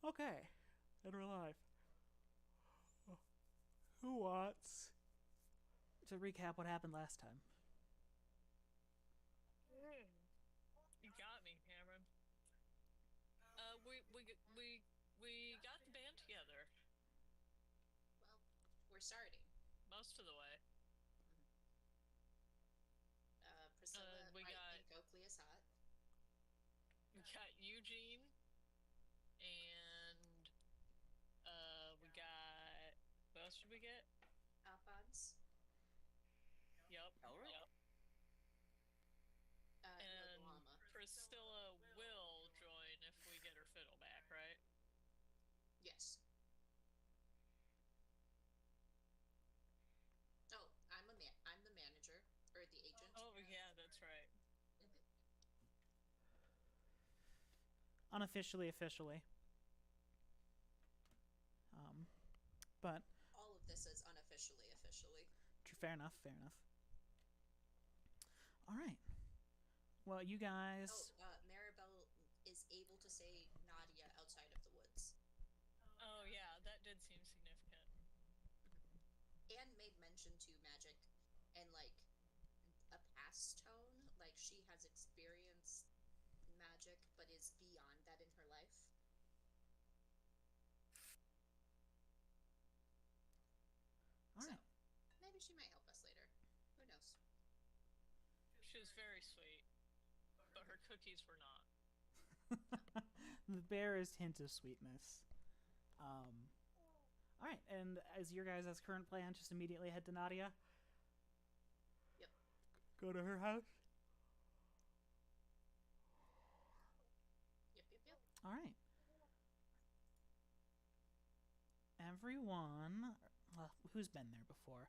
Okay, and we're live. Who wants to recap what happened last time? You got me, Cameron. We got the band together Well, we're starting. most of the way. Priscilla We might got think Oakley is hot. we got Eugene, and we got what else did we get? Alphonse. Yep, Elric? yep. No, the And llama. Priscilla will join if we get her fiddle back, right? Yes. Oh, I'm the manager or the agent. Oh yeah, that's right. Mhm. Unofficially, officially. But All of this is unofficially, officially. fair enough, fair enough. All right. Well, you guys. Oh, Maribel is able to say Nadia outside of the woods, Oh yeah, that did seem significant. and made mention to magic, and like a past tone, like she has experienced magic, but is beyond that in her life. All So right. maybe she might help us later. Who knows? She was very sweet, but her cookies were not. The barest hint of sweetness. All right, and as your guys' current plan, just immediately head to Nadia. Yep. Go to her house. Yep. Yep. Yep. All right. Everyone, well, who's been there before?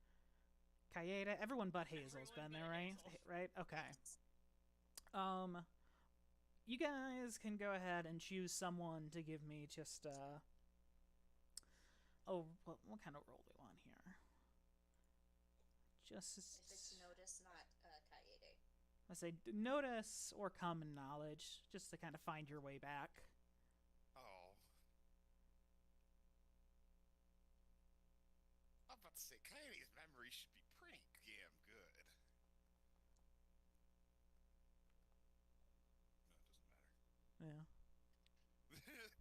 Kayeda, everyone but Hazel's Everyone been but there, right? Hazel. Right? Okay. Yes. You guys can go ahead and choose someone to give me just oh, what kind of role do we want here? Just If it's notice, not Kaede. I say notice or common knowledge, just to kind of find your way back. Oh. I'm about to say, Coyote's memory should be pretty damn good. No, it doesn't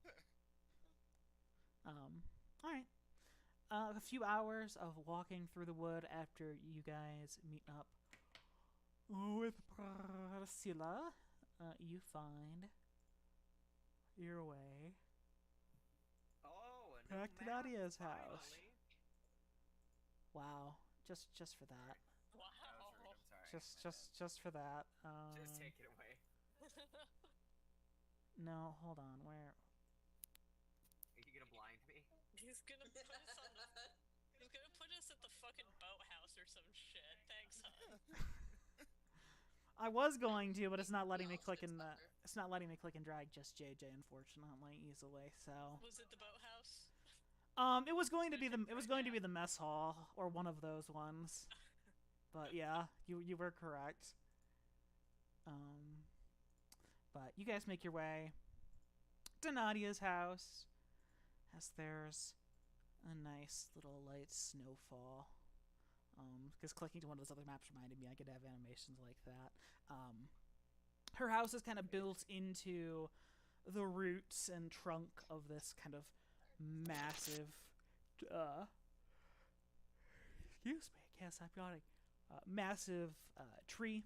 Yeah. matter. All right. A few hours of walking through the wood after you guys meet up with Priscilla, you find your way Oh, a new back to map, Nadia's house. finally. Wow, just for that. That was rude. Wow. I'm sorry. Just for that. Just take it away. No, hold on. Where? Are you gonna blind me? He's gonna put us on the. He's gonna put us at the fucking boathouse or some shit. Thanks, hon. I was going to, but it's not letting me Y'all click should and suffer. it's not letting me click and drag just JJ, unfortunately, easily. So, Was it the boathouse? it was going to be the mess hall or one of those ones. But yeah, you were correct. But you guys make your way to Nadia's house, as there's a nice little light snowfall. Because clicking to one of those other maps reminded me I could have animations like that. Her house is kind of built into the roots and trunk of this kind of massive, excuse me, I can't stop yawning, massive tree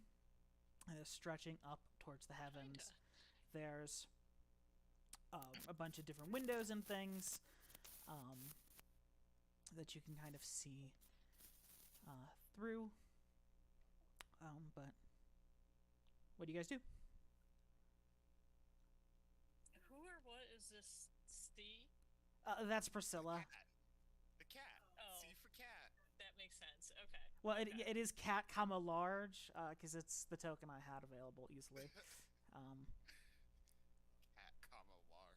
that is stretching up towards the heavens. Kinda. There's a bunch of different windows and things that you can kind of see through. But what do you guys do? Who or what is this? Steve? That's Priscilla. Cat. The cat. Oh. C for cat. That makes sense. Okay. Well, Okay. it is cat, comma large, because it's the token I had available easily. Cat, comma, large.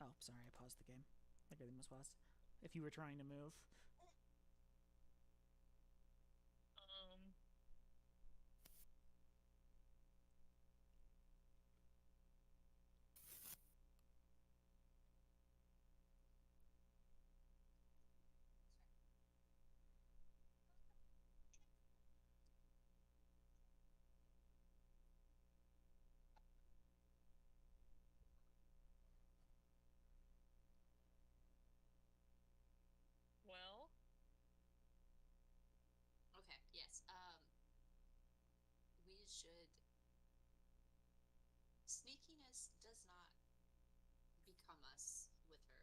Oh, sorry, I paused the game. Like everything was paused. If you were trying to move. Um. should. Sneakiness does not become us with her.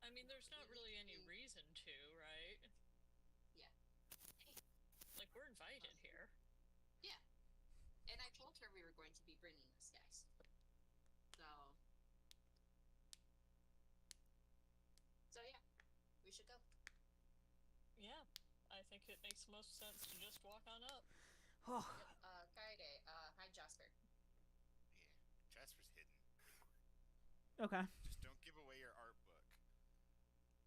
I mean, there's not really any reason to, right? Yeah. Hey, Like, we're invited here. yeah. And I told her we were going to be bringing this, guys. So yeah, we should go. Yeah, I think it makes most sense to just walk on up. Oh, Kaede, hi Jasper. Yeah, Jasper's hidden. okay. Just don't give away your art book. Roger.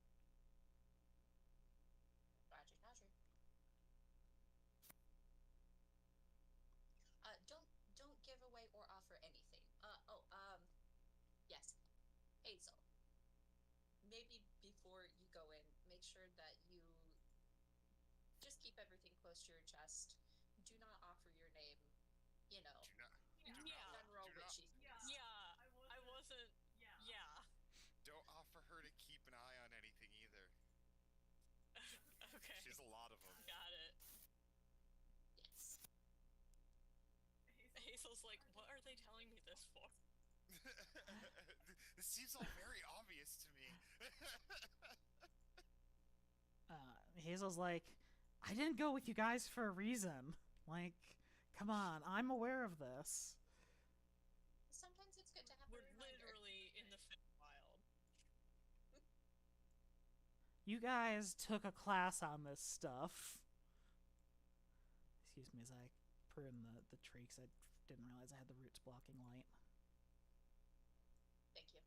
Don't give away or offer anything. Yes. Hazel. Maybe before you go in, make sure that you just keep everything close to your chest. Do not offer your name, Do not. Yeah. general do not- witchy things. Yeah, I wasn't. Yeah. Don't offer her to keep an eye on anything either. Okay. She has a lot of them. Got it. Yes. Hazel's like, what are they telling me this for? This seems all very obvious to me. Hazel's like, I didn't go with you guys for a reason. Like, come on, I'm aware of this. Sometimes it's good to have We're a reminder. literally in the wild. You guys took a class on this stuff. Excuse me as I prune the tree because I didn't realize I had the roots blocking light. Thank you.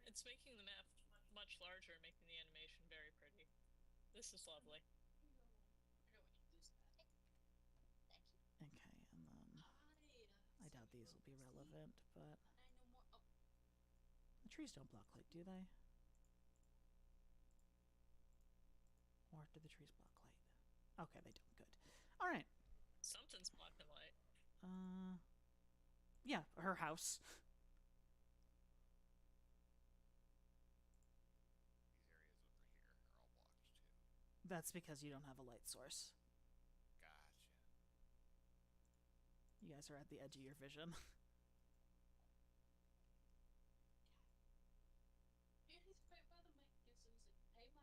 It's making the map much larger, making the animation very pretty. This is lovely. I don't want you to lose that. Thank you. Okay, and then I doubt these will be relevant, but I know more. Oh, the trees don't block light, do they? Or do the trees block light? Okay, they don't. Good. All right. Something's blocking light. Yeah, her house. These areas over here are all blocked too. That's because you don't have a light source. Gotcha. You guys are at the edge of your vision. he's right by the mic. Gives Susan. Hey, Ma.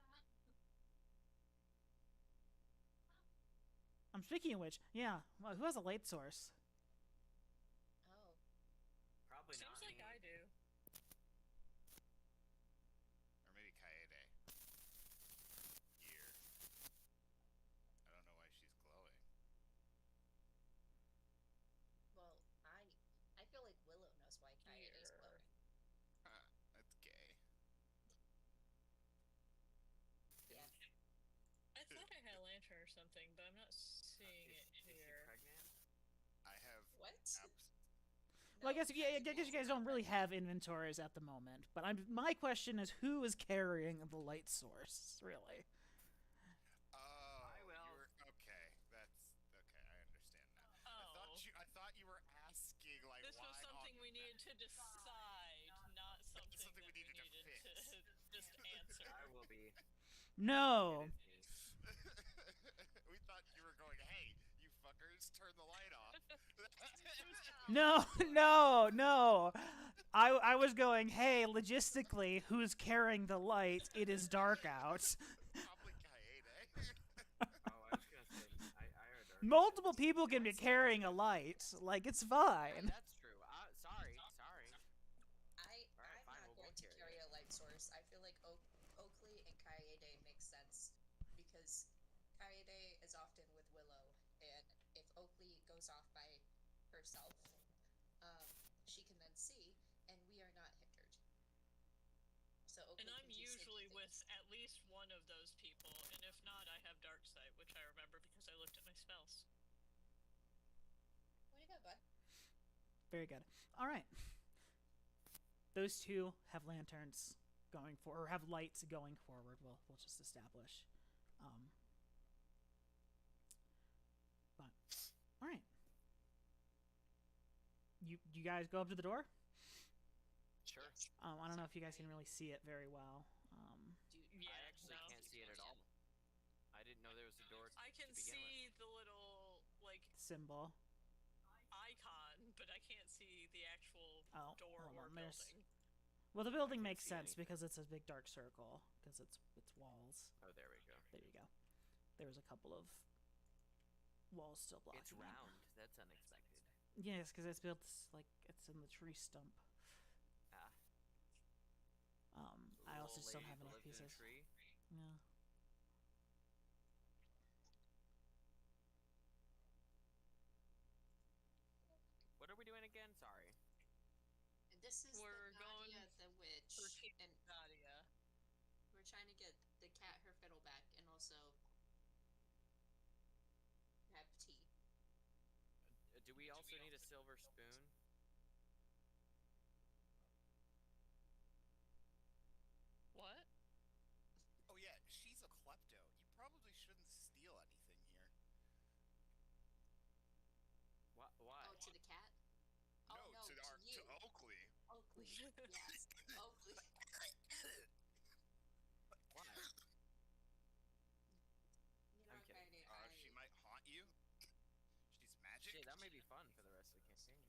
I'm speaking of which, yeah. Well, who has a light source? Oh, Probably Seems not like me. I do. Or maybe Kaede. Here. I don't know why she's glowing. well, I feel like Willow knows why Kaede's Here. glowing. Huh, that's gay. Yeah. I thought I had a lantern or something, but I'm not seeing it Is she here. pregnant? I have What? Well, I No, guess I guess you guys don't Kaede really have inventories at the moment. But my question is, who is carrying the light source? Really? Oh, I will. you were okay. That's okay. I understand now. Oh. I thought you were asking like This why was something on- we needed to decide, not something, something that we needed to fix. just answer. I will be. No. It is me. We thought you were going, hey, you fuckers, turn the light off. No, no, no. I was going, hey, logistically, who's carrying the light? It is dark out. Probably Kaede. Oh, I was gonna say. I heard her. Multiple people can be carrying a light. Like, it's fine. That's true. Sorry. I'm fine, not we'll going both to carry carry a light source. I feel like Oakley and Kaede make sense because Kaede is often with Willow, and if Oakley goes off by herself, she can then see, and we are not hindered. So Oakley And I'm can do sneaky usually with things. at least one of those people, and if not, I have dark sight, which I remember because I looked at my spells. What do you got, bud? Very good. All right. Those two have lanterns going for, or have lights going forward. We'll just establish. But all right. You guys go up to the door. Sure. I don't know if you guys can really see it very well. Yeah, I actually no. can't see it at all. I didn't know there was a door. I can to begin with. see the little, like, Symbol. but I can't see the actual Oh, door hold or on, there's- building. Well, the building can't makes see sense anything. because it's a big dark circle because it's walls. Oh, there we go. There you go. There's a couple of walls still blocking It's it. round. That's unexpected. Yes, because it's built like it's in the tree stump. Ah. I also Little just don't lady have that enough lives in a pieces. tree. Yeah. What are we doing again? Sorry. And this is We're the going Nadia the witch, for Team and Nadia. we're trying to get the cat her fiddle back, and also have tea. Do we also need a silver spoon? What? Oh yeah, she's a klepto. You probably shouldn't steal anything here. What? Why? Oh, to the cat? Oh, no, to you. Oakley. Oakley. Yes, Oakley. Why? You know, I'm kidding. She might haunt you. She's magic. Shit, that may be fun for the rest of the campaign.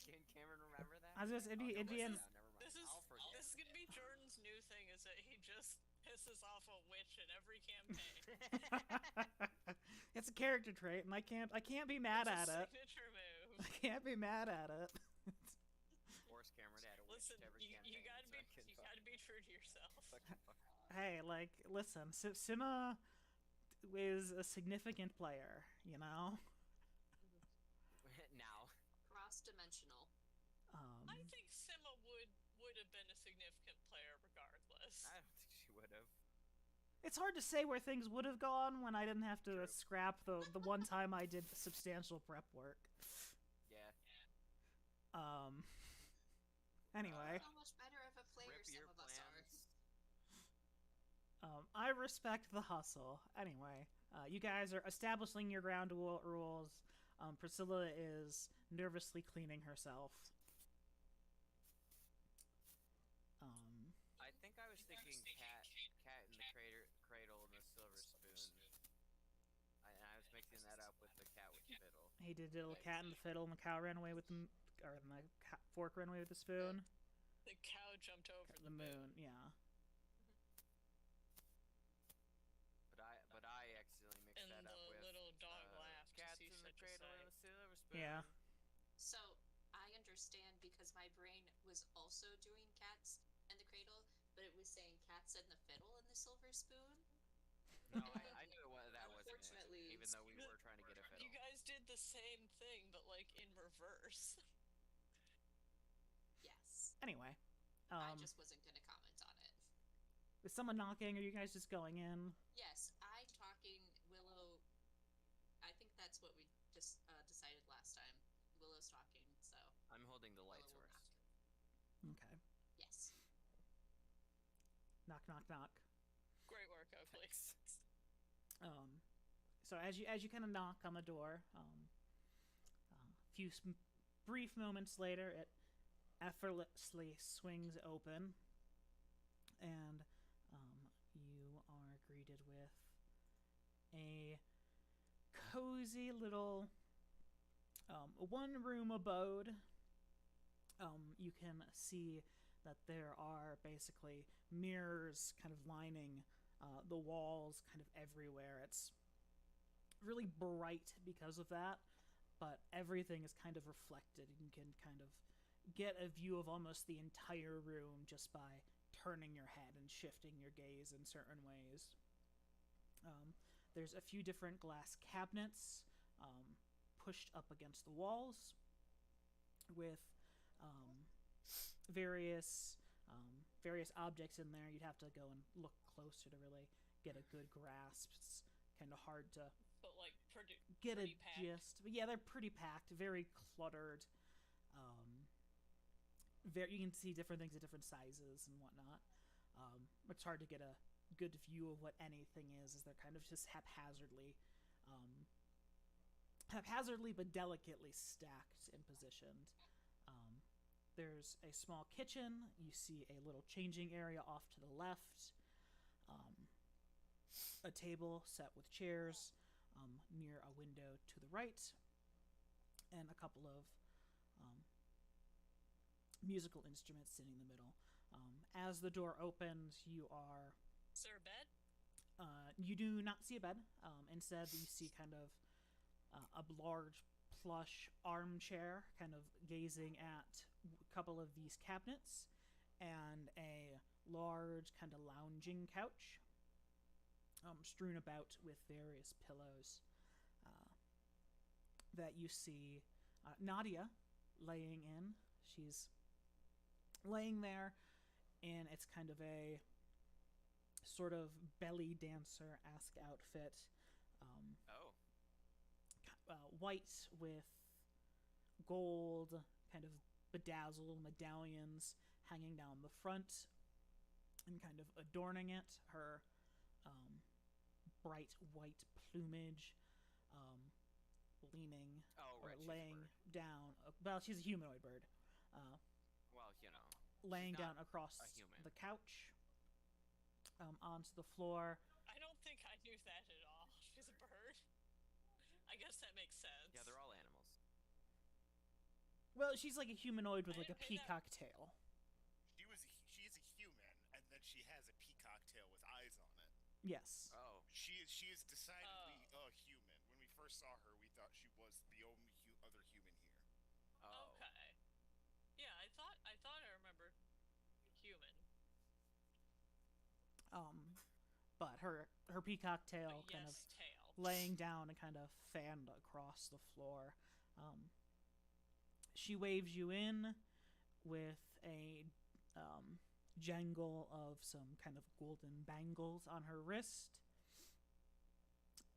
Can Cameron remember that? I was just it'd be Oh, no, in. no, never mind. This is I'll forget. this is gonna be Jordan's new thing. Is that he just pisses off a witch in every campaign. It's a character trait, and I can't be mad It's at a it. signature move. I can't be mad at it. Force Cameron to add a witch Listen, to every campaign. you gotta so be I can you fuck- gotta be true to yourself. fuck. Hey, like, listen, Sima is a significant player, you know. Now. Cross-dimensional. I think Sima would have been a significant player regardless. I don't think she would have. It's hard to say where things would have gone when I didn't have to True. scrap the one time I did substantial prep work. Yeah. Anyway, How much better of a player Rip some your of us are. plans. I respect the hustle. Anyway, you guys are establishing your ground rules. Priscilla is nervously cleaning herself. I think I was thinking cat in the cradle and the silver spoon. I was mixing that up with the cat with the fiddle. He did a little cat in the fiddle, and the cow ran away with the fork ran away with the spoon. The cow jumped over The moon, yeah. But I accidentally mixed And that up the with little dog laughed to cats see in the such a cradle sight. and the silver spoon. Yeah. So I understand because my brain was also doing cats and the cradle, but it was saying cats and the fiddle and the silver spoon. No, I knew that wasn't it. Unfortunately, Even though we were trying to get a fiddle. You guys did the same thing, but like in reverse. Yes. Anyway, I just wasn't going to comment on it. is someone knocking? Are you guys just going in? Yes, I'm talking Willow. I think that's what we just decided last time. Willow's talking, so I'm holding the light Willow will source. knock. Okay. Yes. Knock, knock, knock. Great work, Oakley. So as you kind of knock on the door, a few brief moments later, it effortlessly swings open, and you are greeted with a cozy little one-room abode. You can see that there are basically mirrors kind of lining the walls kind of everywhere. It's really bright because of that, but everything is kind of reflected. You can kind of get a view of almost the entire room just by turning your head and shifting your gaze in certain ways. There's a few different glass cabinets pushed up against the walls with various objects in there. You'd have to go and look closer to really get a good grasp. It's kind of hard to But like get a pretty packed. gist. But yeah, they're pretty packed, very cluttered. You can see different things at different sizes and whatnot. It's hard to get a good view of what anything is, as they're kind of just haphazardly but delicately stacked and positioned. There's a small kitchen. You see a little changing area off to the left. A table set with chairs near a window to the right. and a couple of um, musical instruments sitting in the middle. As the door opens, Is there a bed? you do not see a bed. Instead, you see kind of a large plush armchair, kind of gazing at a couple of these cabinets, and a large kind of lounging couch, strewn about with various pillows. That you see Nadia laying in. She's laying there, and it's kind of a sort of belly dancer-esque outfit. Oh. White with gold, kind of bedazzled medallions hanging down the front and kind of adorning it. Her bright white plumage, leaning Oh, or right. laying down. Well, she's a humanoid bird. Well, you know. Laying not down across a human. the couch, onto the floor. I don't think I knew that at all. She's a bird. I guess that makes sense. Yeah, they're all animals. Well, she's like a humanoid with I like a didn't pay that- peacock tail. She is a human, and then she has a peacock tail with eyes on it. Yes. Oh. She is decidedly a human. When we first saw her, we thought she was the only other human here. Oh. Okay. Yeah, I thought I remember human. But her peacock tail But kind yes, of tail. laying down and kind of fanned across the floor. She waves you in with a jangle of some kind of golden bangles on her wrist,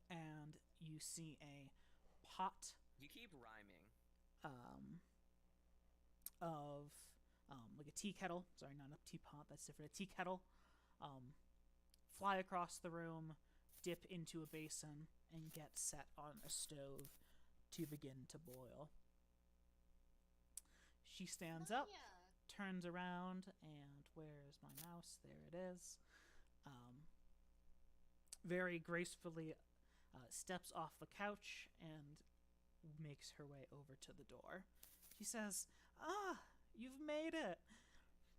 and you see a pot You keep rhyming. of like a tea kettle. Sorry, not a teapot. That's different. A tea kettle. Fly across the room, dip into a basin, and get set on a stove to begin to boil. She stands up, turns around, and where's my mouse? There it is. Very gracefully steps off the couch and makes her way over to the door. She says, "Ah, you've made it.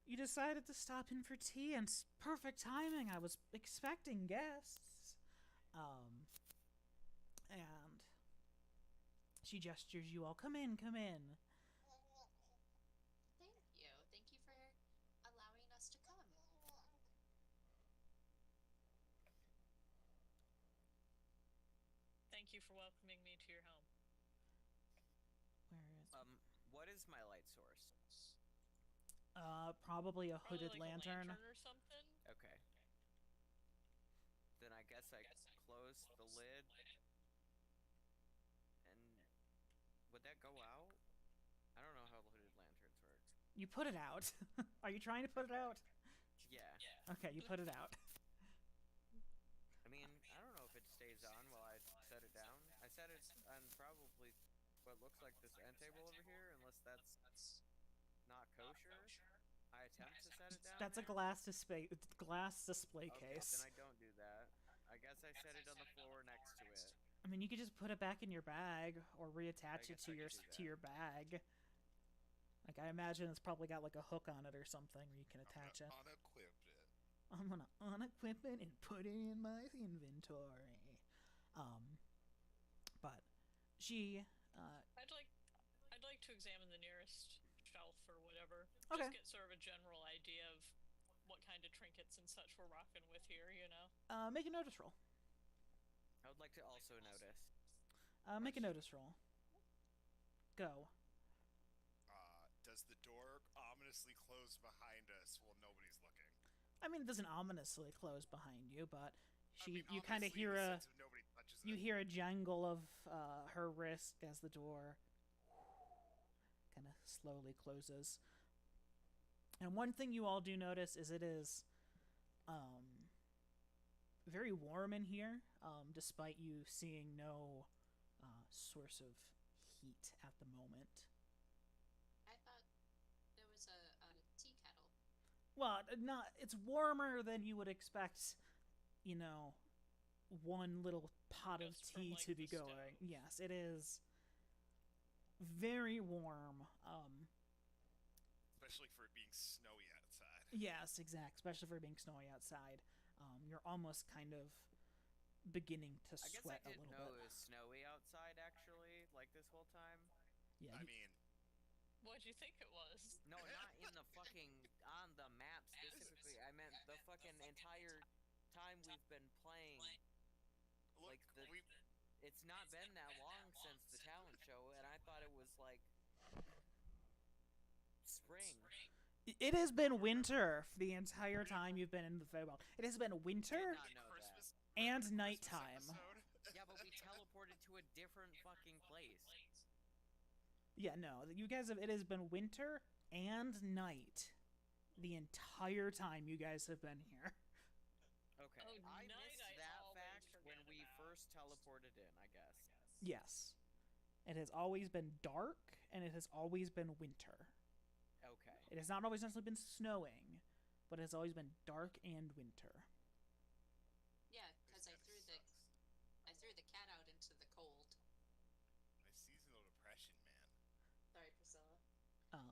You decided to stop in for tea, and it's perfect timing. I was expecting guests." And she gestures you all, "Come in, come in." Thank you. Thank you for allowing us to come. Thank you for welcoming me to your home. Where is What is my light source? probably a Probably hooded like lantern. a lantern or something. Okay. Then I guess I close the lid. And would that go out? I don't know how hooded lanterns work. You put it out. Are you trying to put it out? Yeah. Okay, you put it out. I mean, I don't know if it stays on while I set it down. I set it on probably what looks like this end table over here, unless that's not kosher. I attempt to set it down. That's a there. glass display Okay, case. then I don't do that. I guess I set it on the floor next to it. I mean, you could just put it back in your bag or reattach it guess to I your could do to your bag. Like, I imagine it's probably got like a hook on it or something where you can attach it. Unequip it. I'm gonna unequip it and put it in my inventory. But she, I'd like to examine the nearest shelf or whatever. Okay. Just get sort of a general idea of what kind of trinkets and such we're rocking with here, you know? make a notice roll. I would like to also notice. Make a notice roll. Go. Does the door ominously close behind us while nobody's looking? I mean, it doesn't ominously close behind you, but I mean, you kind of ominously in hear the a sense of nobody touches you it. hear a jangle of her wrist as the door kind of slowly closes. And one thing you all do notice is it is very warm in here, despite you seeing no source of heat at the moment. I thought there was a tea kettle. Well, not it's warmer than you would expect, you know, one little pot of Just from, tea like, to be the going. stove. Yes, it is very warm. Especially for it being snowy outside. Yes, exact. Especially for it being snowy outside. You're almost kind of beginning to I guess sweat I a didn't little know bit. it was snowy outside, actually, like this whole time. Yeah, I mean, What'd you think it was? No, not in the fucking, on the map specifically. I meant the fucking entire time we've been playing. look, Like, it's not been that long since the talent show, and I thought it was, like, spring. it has been winter for the entire time you've been in the Feywild. It has been winter Did not know Christmas that. and Christmas nighttime. episode? Yeah, but we teleported to a different fucking place. Yeah, no, you guys have. It has been winter and night the entire time you guys have been here. Okay, Oh, I night missed I that always fact when forget we about. first teleported in, I guess. Yes, it has always been dark and it has always been winter. Okay. It has not always necessarily been snowing, but it has always been dark and winter. Yeah, because I threw the cat out into the cold. My seasonal depression, man. Sorry, Priscilla. Um,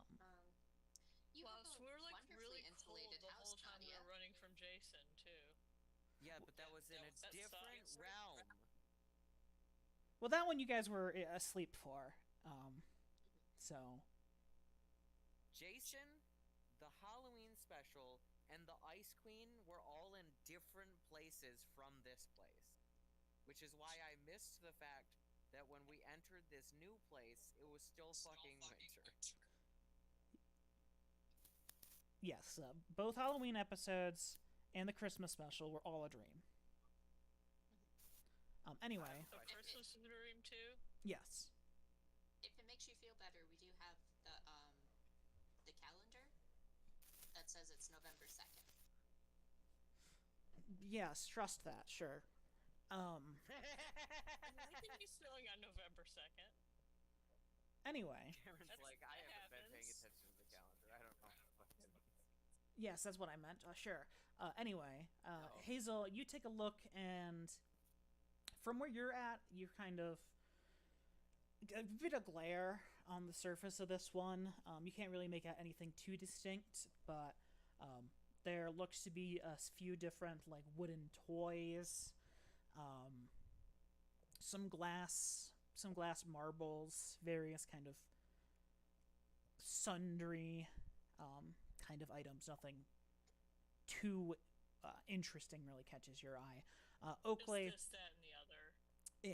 You Well, have so a we're like wonderfully really cold insulated the house, whole time we Nadia. were running from Jason too. Yeah, but that was in a That different sucks. realm. well, that one you guys were asleep for. So Jason, the Halloween special, and the Ice Queen were all in different places from this place. Which is why I missed the fact that when we entered this new place, it was still fucking winter. yes, both Halloween episodes and the Christmas special were all a dream. Anyway, The Christmas dream too. yes. If it makes you feel better, we do have the calendar that says it's November 2nd. Yes, trust that, sure. I think he's snowing on November 2nd. Anyway, Karen's That's- like, I that haven't been paying happens. attention to the calendar. I don't know what the fuck that means. yes, that's what I meant. Sure. Anyway, No. Hazel, you take a look, and from where you're at, you're kind of a bit of glare on the surface of this one. You can't really make out anything too distinct, but there looks to be a few different like wooden toys, some glass marbles, various kind of sundry kind of items. Nothing too interesting really catches your eye. Oakley, Just this, that, and the other.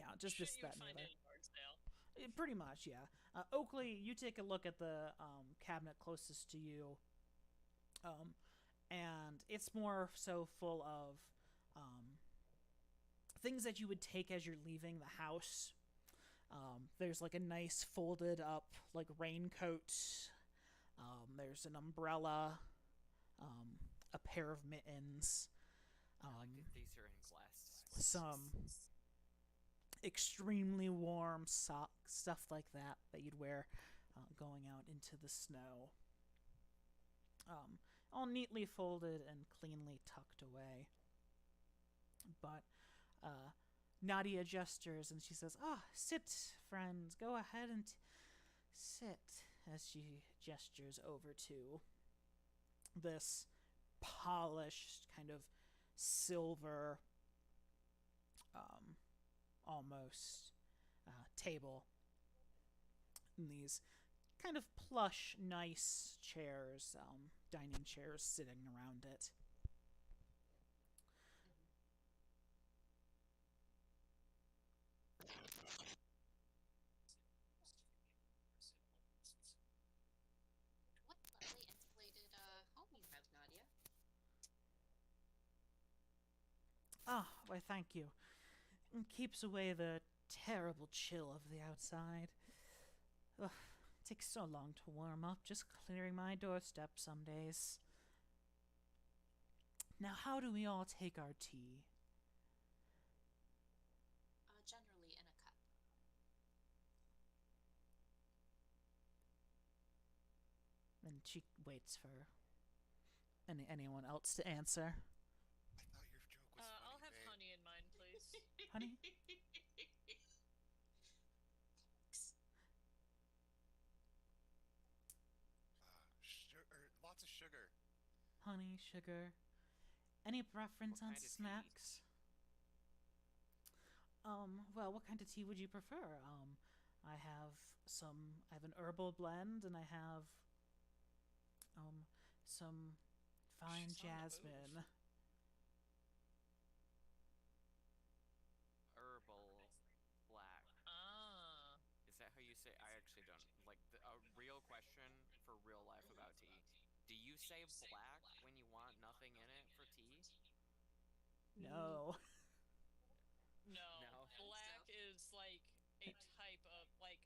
yeah, just Shit this, you that, would and the find other. at a yard sale. Pretty much, yeah. Oakley, you take a look at the cabinet closest to you, and it's more so full of things that you would take as you're leaving the house. There's like a nice folded up like raincoat. There's an umbrella, a pair of mittens, These are in glass displays. some extremely warm socks, stuff like that you'd wear going out into the snow. All neatly folded and cleanly tucked away. But Nadia gestures and she says, sit, friends, go ahead and sit, as she gestures over to this polished kind of silver almost table, and these kind of plush, nice chairs, dining chairs sitting around it. What lovely insulated home you have, Nadia. Why, thank you. It keeps away the terrible chill of the outside. Ugh, it takes so long to warm up, just clearing my doorstep some days. Now, how do we all take our tea? Generally in a cup. And she waits for anyone else to answer. I thought your joke was funny, I'll have babe. honey in mine, please. Honey? lots of sugar. Honey, sugar. Any preference What on kind of tea? snacks? Well, what kind of tea would you prefer? I have I have an herbal blend, and I have, some fine She's on the jasmine. move. Herbal black. Ah. Is that how you say? I actually don't like a real question for real life about tea. Do you say black when you want nothing in it for tea? No. No. No. Black is like a type of like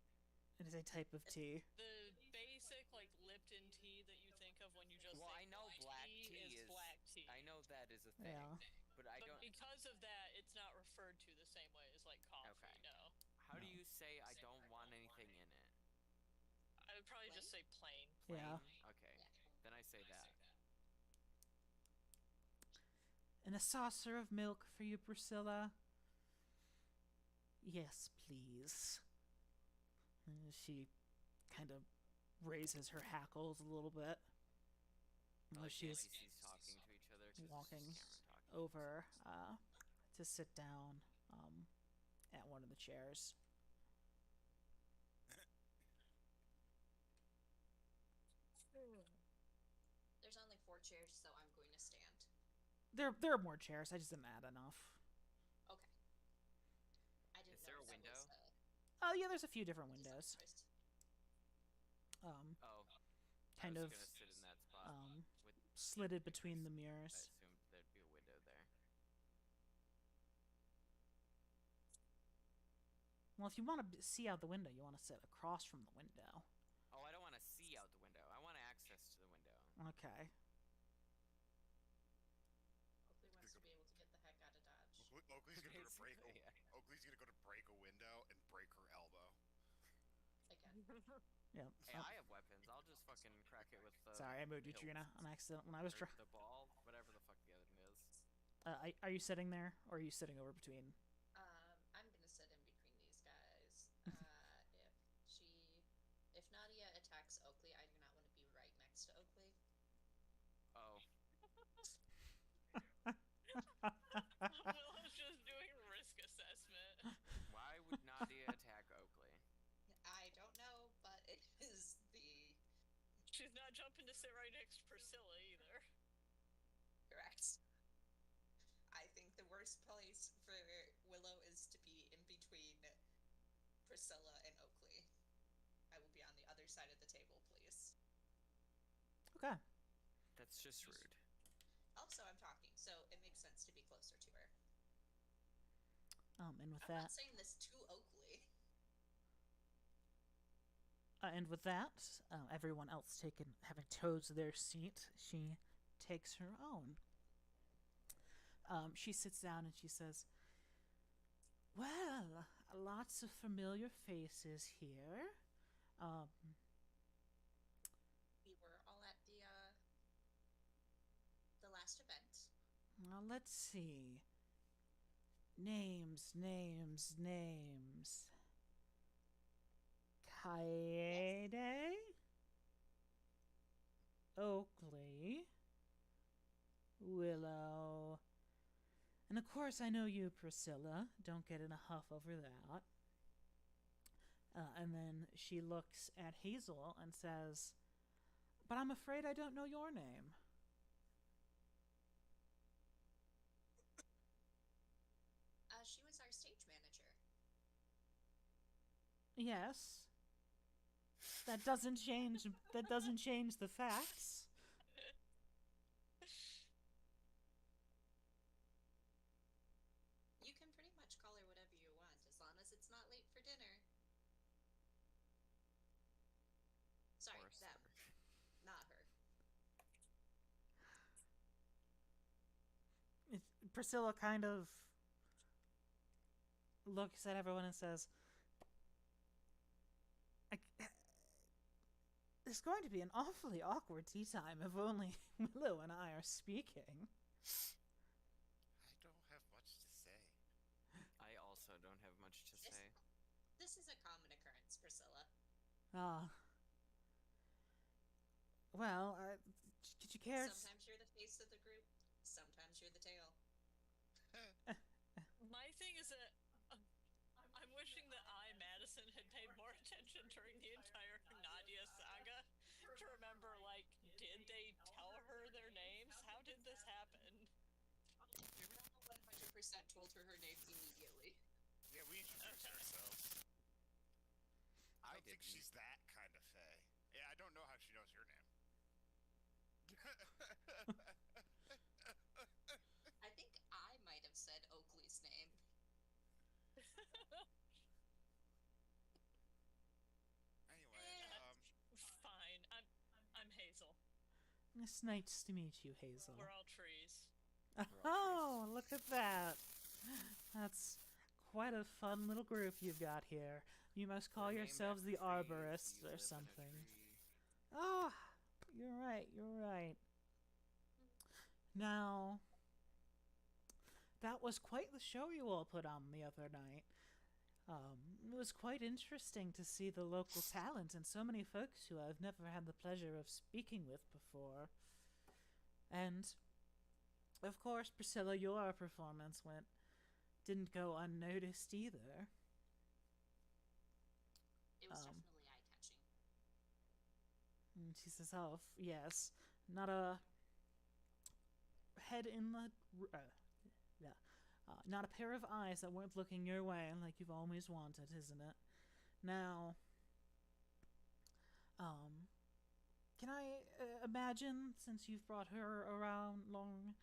It is a type of tea. the basic like Lipton tea that you think of when you just Well, say I know black tea is black tea. I know that is a thing, Yeah. but I But don't. because of that, it's not referred to the same way as like coffee. Okay. No. How do No. you say I don't want anything in it? I would probably just say plain. Yeah. Okay. Then I say that. And a saucer of milk for you, Priscilla? Yes, please. She kind of raises her hackles a little bit. I like She's NPCs talking to each other. 'Cause it's walking just camera talking. over to sit down at one of the chairs. There's only 4 chairs, so I'm going to stand. There are more chairs. I just didn't add enough. Okay. I didn't Is there a know that window? was, Oh yeah, there's a few different windows. surprised. Oh. Kind I of was gonna sit in that spot with slitted between the I mirrors. assumed there'd be a window there. Well, if you want to see out the window, you want to sit across from the window. Oh, I don't want to see out the window. I want access to the window. Okay. Oakley wants to be able to get the heck out of Dodge. Oakley's gonna go to break. Basically, yeah. Oakley's gonna go to break a window and break her elbow. Again. Yeah. Hey, I have weapons. I'll just fucking crack it with the. Sorry, I moved you, hilt. Trina, on accident when I was Or trying. the ball, whatever the fuck the other thing is. Are you sitting there, or are you sitting over between? I'm gonna sit in between these guys. If Nadia attacks Oakley, I do not want to be right next to Oakley. Oh, Willow's just doing risk assessment. why would Nadia attack Oakley? I don't know, but it is the She's not jumping to sit right next to Priscilla either. correct. I think the worst place for Willow is to be in between Priscilla and Oakley. I will be on the other side of the table, please. Okay. That's just rude. Also, I'm talking, so it makes sense to be closer to her. And with I'm that, not saying this to Oakley. Everyone else having chose their seat, she takes her own. She sits down and she says, "Well, lots of familiar faces here. We were all at the last event. Well, let's see. Names. Kaede, Oakley, Willow, and of course I know you, Priscilla. Don't get in a huff over that." And then she looks at Hazel and says, "But I'm afraid I don't know your name." She was our stage manager. Yes. That doesn't change the facts. You can pretty much call her whatever you want, as long as it's not late for dinner. Sorry, Or them, not her. Priscilla kind of looks at everyone and says, "It's going to be an awfully awkward tea time if only Willow and I are speaking." I don't have much to say. I also don't have much to say. This is a common occurrence, Priscilla. Well, Did you care? Sometimes you're the face of the group, sometimes you're the tail. My thing is that I'm wishing that Madison, had paid more attention during the entire Nadia saga to remember, like, did they tell her their names? How did this happen? 100% told her name immediately. Yeah, we introduced Okay. ourselves. I don't think didn't. she's that kind of fae. Yeah, I don't know how she knows your name. I think I might have said Oakley's name. Anyway, Fine. I'm Hazel. It's nice to meet you, Hazel. We're all trees. Oh, look at that. That's quite a fun little group you've got here. You must call We're named yourselves after the trees. Arborists You live or in a something. tree. Ah, you're right, you're right. Now, that was quite the show you all put on the other night. It was quite interesting to see the local talent and so many folks who I've never had the pleasure of speaking with before. And, of course, Priscilla, your performance didn't go unnoticed either. It was Um, definitely eye-catching. And she says, "Oh, yes, not a head in the, yeah, not a pair of eyes that weren't looking your way like you've always wanted, isn't it? Now, can I imagine, since you've brought her around long,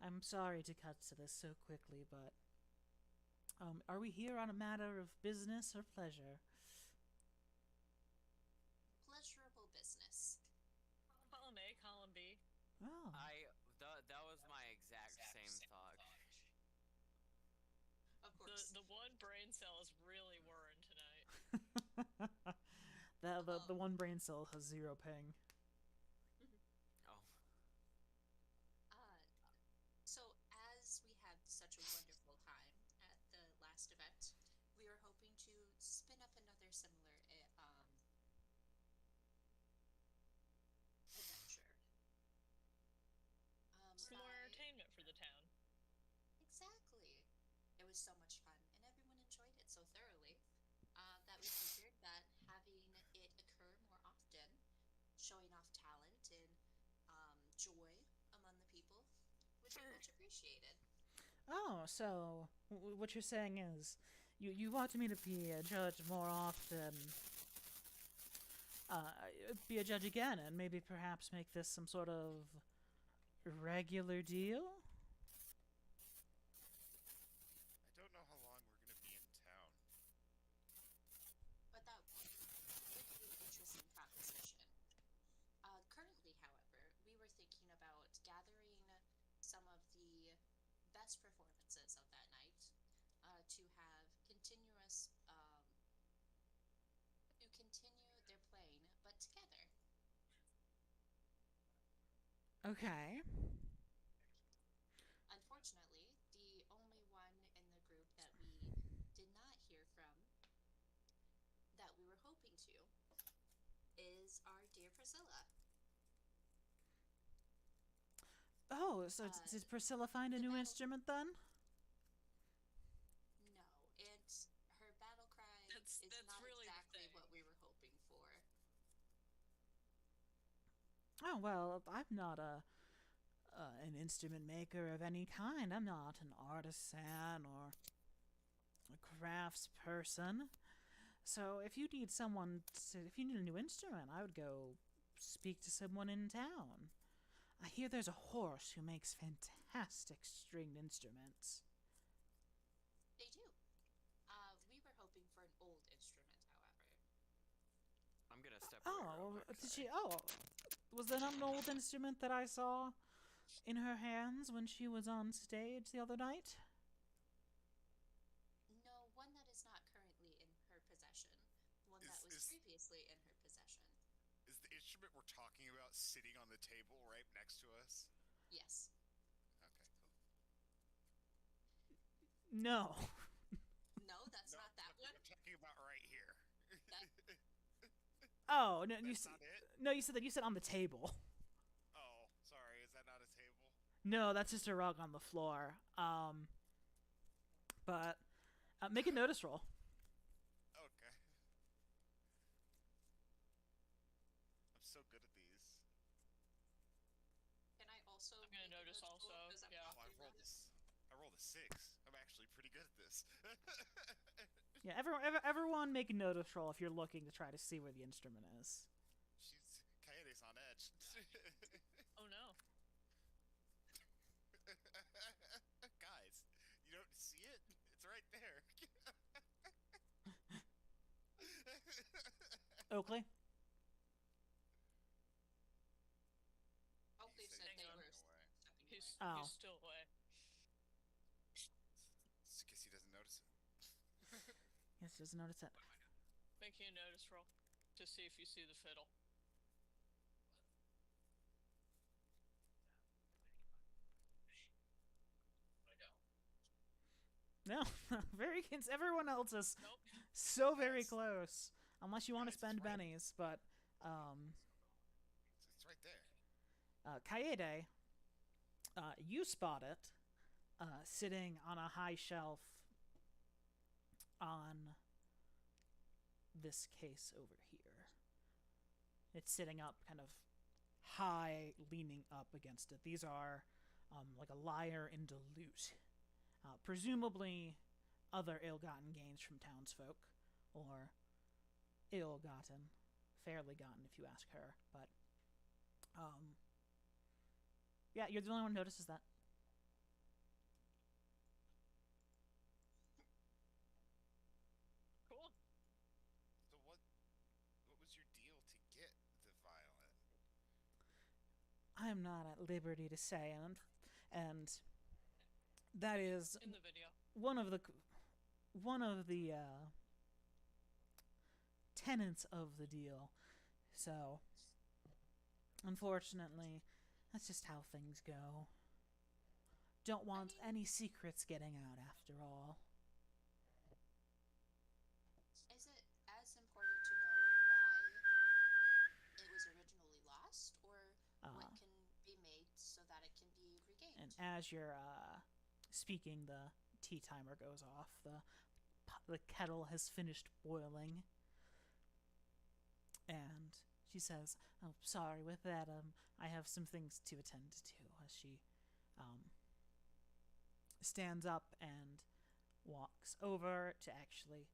I'm sorry to cut to this so quickly, but are we here on a matter of business or pleasure?" Pleasurable business. Column A, column B. Oh, That was my exact same thought. Of course. The one brain cell is really whirring tonight. the one brain cell has 0 ping. Oh, So as we had such a wonderful time at the last event, we were hoping to spin up another similar adventure. Some more by- entertainment for the town. Exactly. It was so much fun, and everyone enjoyed it so thoroughly that we figured that having it occur more often, showing off talent and joy among the people, would be much appreciated. Oh, so what you're saying is you want me to be a judge more often, be a judge again, and maybe perhaps make this some sort of regular deal? I don't know how long we're gonna be in town. But that would be an interesting proposition. Currently, however, we were thinking about gathering some of the best performances of that night to have continuous, to continue their playing, but together. Okay. Unfortunately, the only one in the group that we did not hear from that we were hoping to is our dear Priscilla. Oh, so did Priscilla find a the new battle- instrument then? No, and her battle cry That's is not really the exactly thing. what we were hoping for. Oh well, I'm not an instrument maker of any kind. I'm not an artisan or a crafts person. So if you need if you need a new instrument, I would go speak to someone in town. I hear there's a horse who makes fantastic stringed instruments. They do. We were hoping for an old instrument, however. I'm gonna step away. real Oh, quick, did sorry. she? Oh, was there not an old instrument that I saw in her hands when she was on stage the other night? No, one that is not currently in her possession. One that was Is- previously in her possession. Is the instrument we're talking about sitting on the table right next to us? Yes. Okay, cool. No. No, that's not that one. I'm talking about right here. Oh no, That's not it? no, you said that you said on the table. Oh, sorry. No, that's just a rug on the floor. But make a notice roll. Okay. I'm so good at these. Can I also? I'm gonna make a notice roll? also, 'Cause I'm yeah. not Oh, I doing rolled that. this. I rolled a 6. I'm actually pretty good at this. Yeah, everyone make a notice roll if you're looking to try to see where the instrument is. Kaede's on edge. Oh no. Guys, you don't see it? It's right there. Oakley? Oakley He said Hang they on. were away. stepping He's away. Oh. he's still away. Just in case he doesn't notice it. Yes, he doesn't notice it. Making a notice roll to see if you see the fiddle. No, everyone else is Nope. so very close. Unless you want to Guys, it's spend right. bennies, but It's right there. Kaede, you spot it sitting on a high shelf on this case over here. It's sitting up kind of high, leaning up against it. These are like a lyre and a lute. Presumably other ill-gotten gains from townsfolk, or ill-gotten, fairly gotten if you ask her, but yeah, you're the only one who notices that. Cool. So what was your deal to get the violin? I'm not at liberty to say, and that is In the video. one of the tenets of the deal. So, unfortunately, that's just how things go. Don't want any secrets getting out after all. Is it as important to know why it was originally lost, or what can be made so that it can be regained? And as you're speaking, the tea timer goes off. The kettle has finished boiling. And she says, "Oh, sorry with that. I have some things to attend to." As she stands up and walks over to actually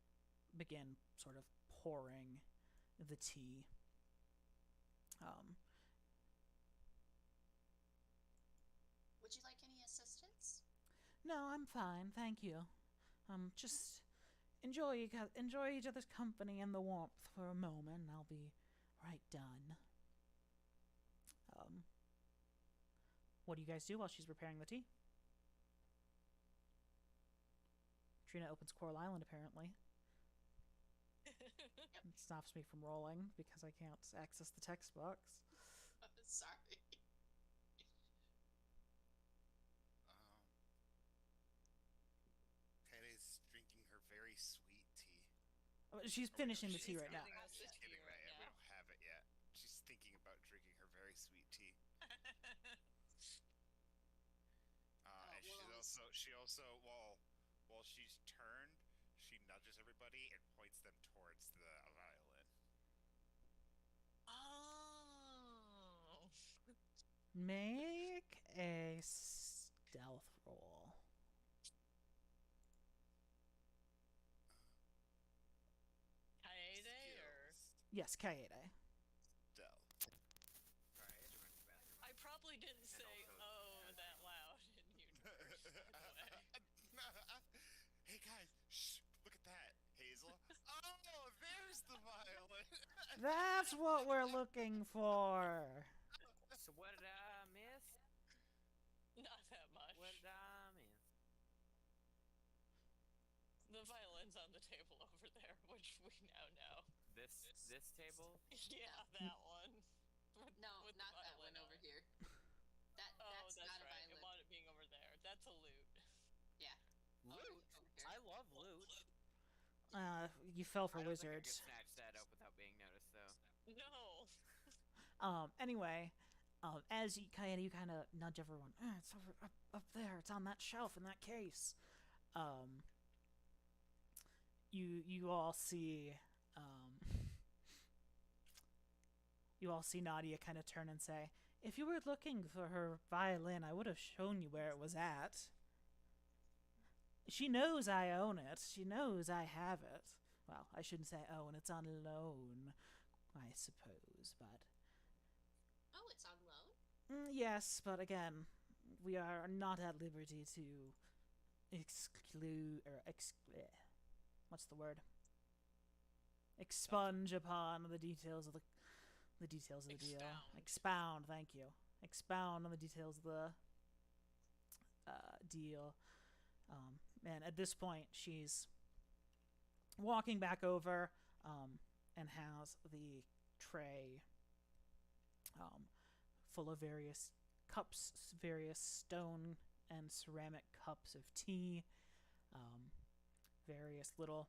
begin sort of pouring the tea. Would you like any assistance? No, I'm fine, thank you. Just enjoy each other's company and the warmth for a moment, and I'll be right done. What do you guys do while she's preparing the tea? Trina opens Coral Island, apparently. It stops me from rolling because I can't access the text box. Sorry. Kaede's drinking her very sweet tea. She's finishing the tea She's right now. getting us the She's tea getting right that. We now. don't have it yet. She's thinking about drinking her very sweet tea. And she also while she's turned, she nudges everybody and points them towards the violin. Oh. Make a stealth roll. Kaede or? Yes, Kaede. Stealth. Alright, I had to run to the bathroom. I probably didn't say also- "oh" that loud in universe. By the way. Hey guys, shh! Look at that, Hazel. Oh, there's the violin. That's what we're looking for. So what did I miss? Not that much. What did I miss? The violin's on the table over there, which we now know. This table? Yeah, that one. No, With the not that violin one on over it. here. Oh, That's that's not a right. violin. About it being over there. That's a lute. Yeah. Loot? Over here. I love loot. You fell for I don't think I wizards. could snatch that up without being noticed, though. No. Anyway, As you kind of nudge everyone, it's over up there. It's on that shelf in that case. You all see Nadia kind of turn and say, "If you were looking for her violin, I would have shown you where it was at. She knows I own it. She knows I have it. Well, I shouldn't say own. It's on loan, I suppose, but..." Oh, it's on loan? Yes, but again, we are not at liberty to what's the word? Expunge upon the details of the deal. Expound, thank you. Expound on the details of the deal. And at this point, she's walking back over and has the tray full of various cups, various stone and ceramic cups of tea, various little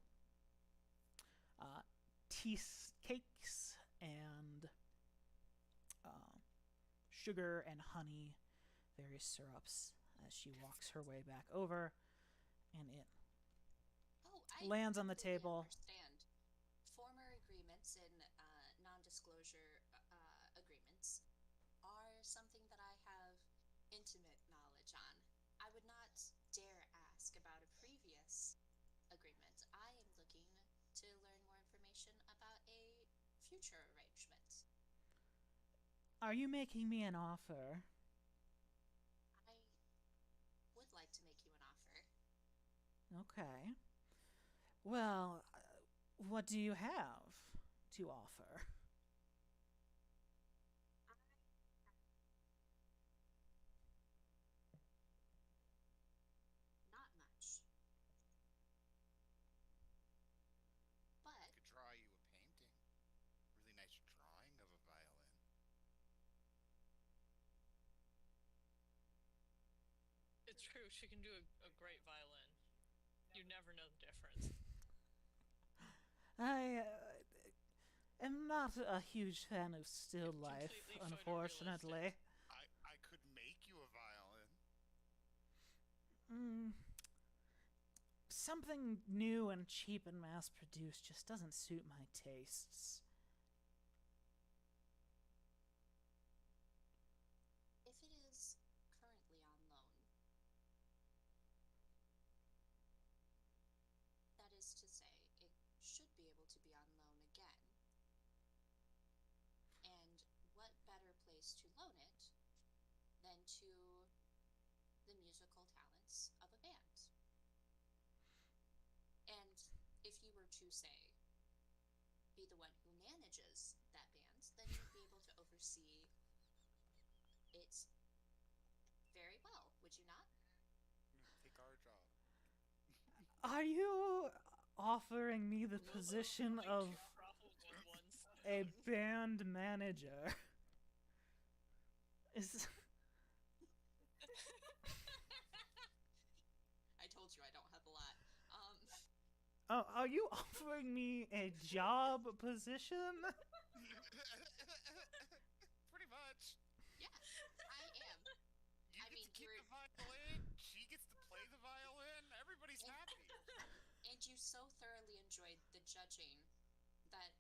tea cakes and sugar and honey, various syrups, as she walks her way back over, and it lands on the completely table. Understand. Former agreements and non-disclosure agreements are something that I have intimate knowledge on. I would not dare ask about a previous agreement. I am looking to learn more information about a future arrangement. Are you making me an offer? I would like to make you an offer. Okay. Well, what do you have to offer? Not much. But I could draw you a painting. Really nice drawing of a violin. It's true, she can do a great violin. You never know the difference. I am not a huge fan of still It's life, completely unfortunately. I could make you a violin. Something new and cheap and mass-produced just doesn't suit my tastes. if it is currently on loan, that is to say, it should be able to be on loan again. And what better place to loan it than to the musical talents of a band? And if you were to, say, be the one who manages that band, then you'd be able to oversee it very well, would you not? Take our job. Are you offering me the position of a band manager? Is I told you I don't have a lot. are you offering me a job position? Pretty much. Yes, I am. You I get mean, to keep you're- the violin. She gets to play the violin. Everybody's happy. And you so thoroughly enjoyed the judging that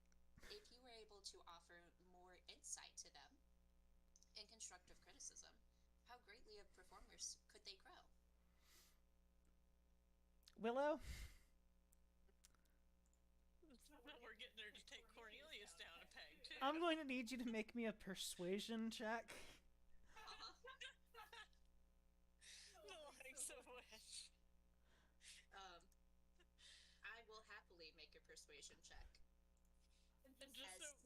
if you were able to offer more insight to them and constructive criticism, how greatly of performers could they grow? Willow? We're getting her to take Cornelius down a peg, too. I'm going to need you to make me a persuasion check. The likes of which. I will happily make a persuasion check. And just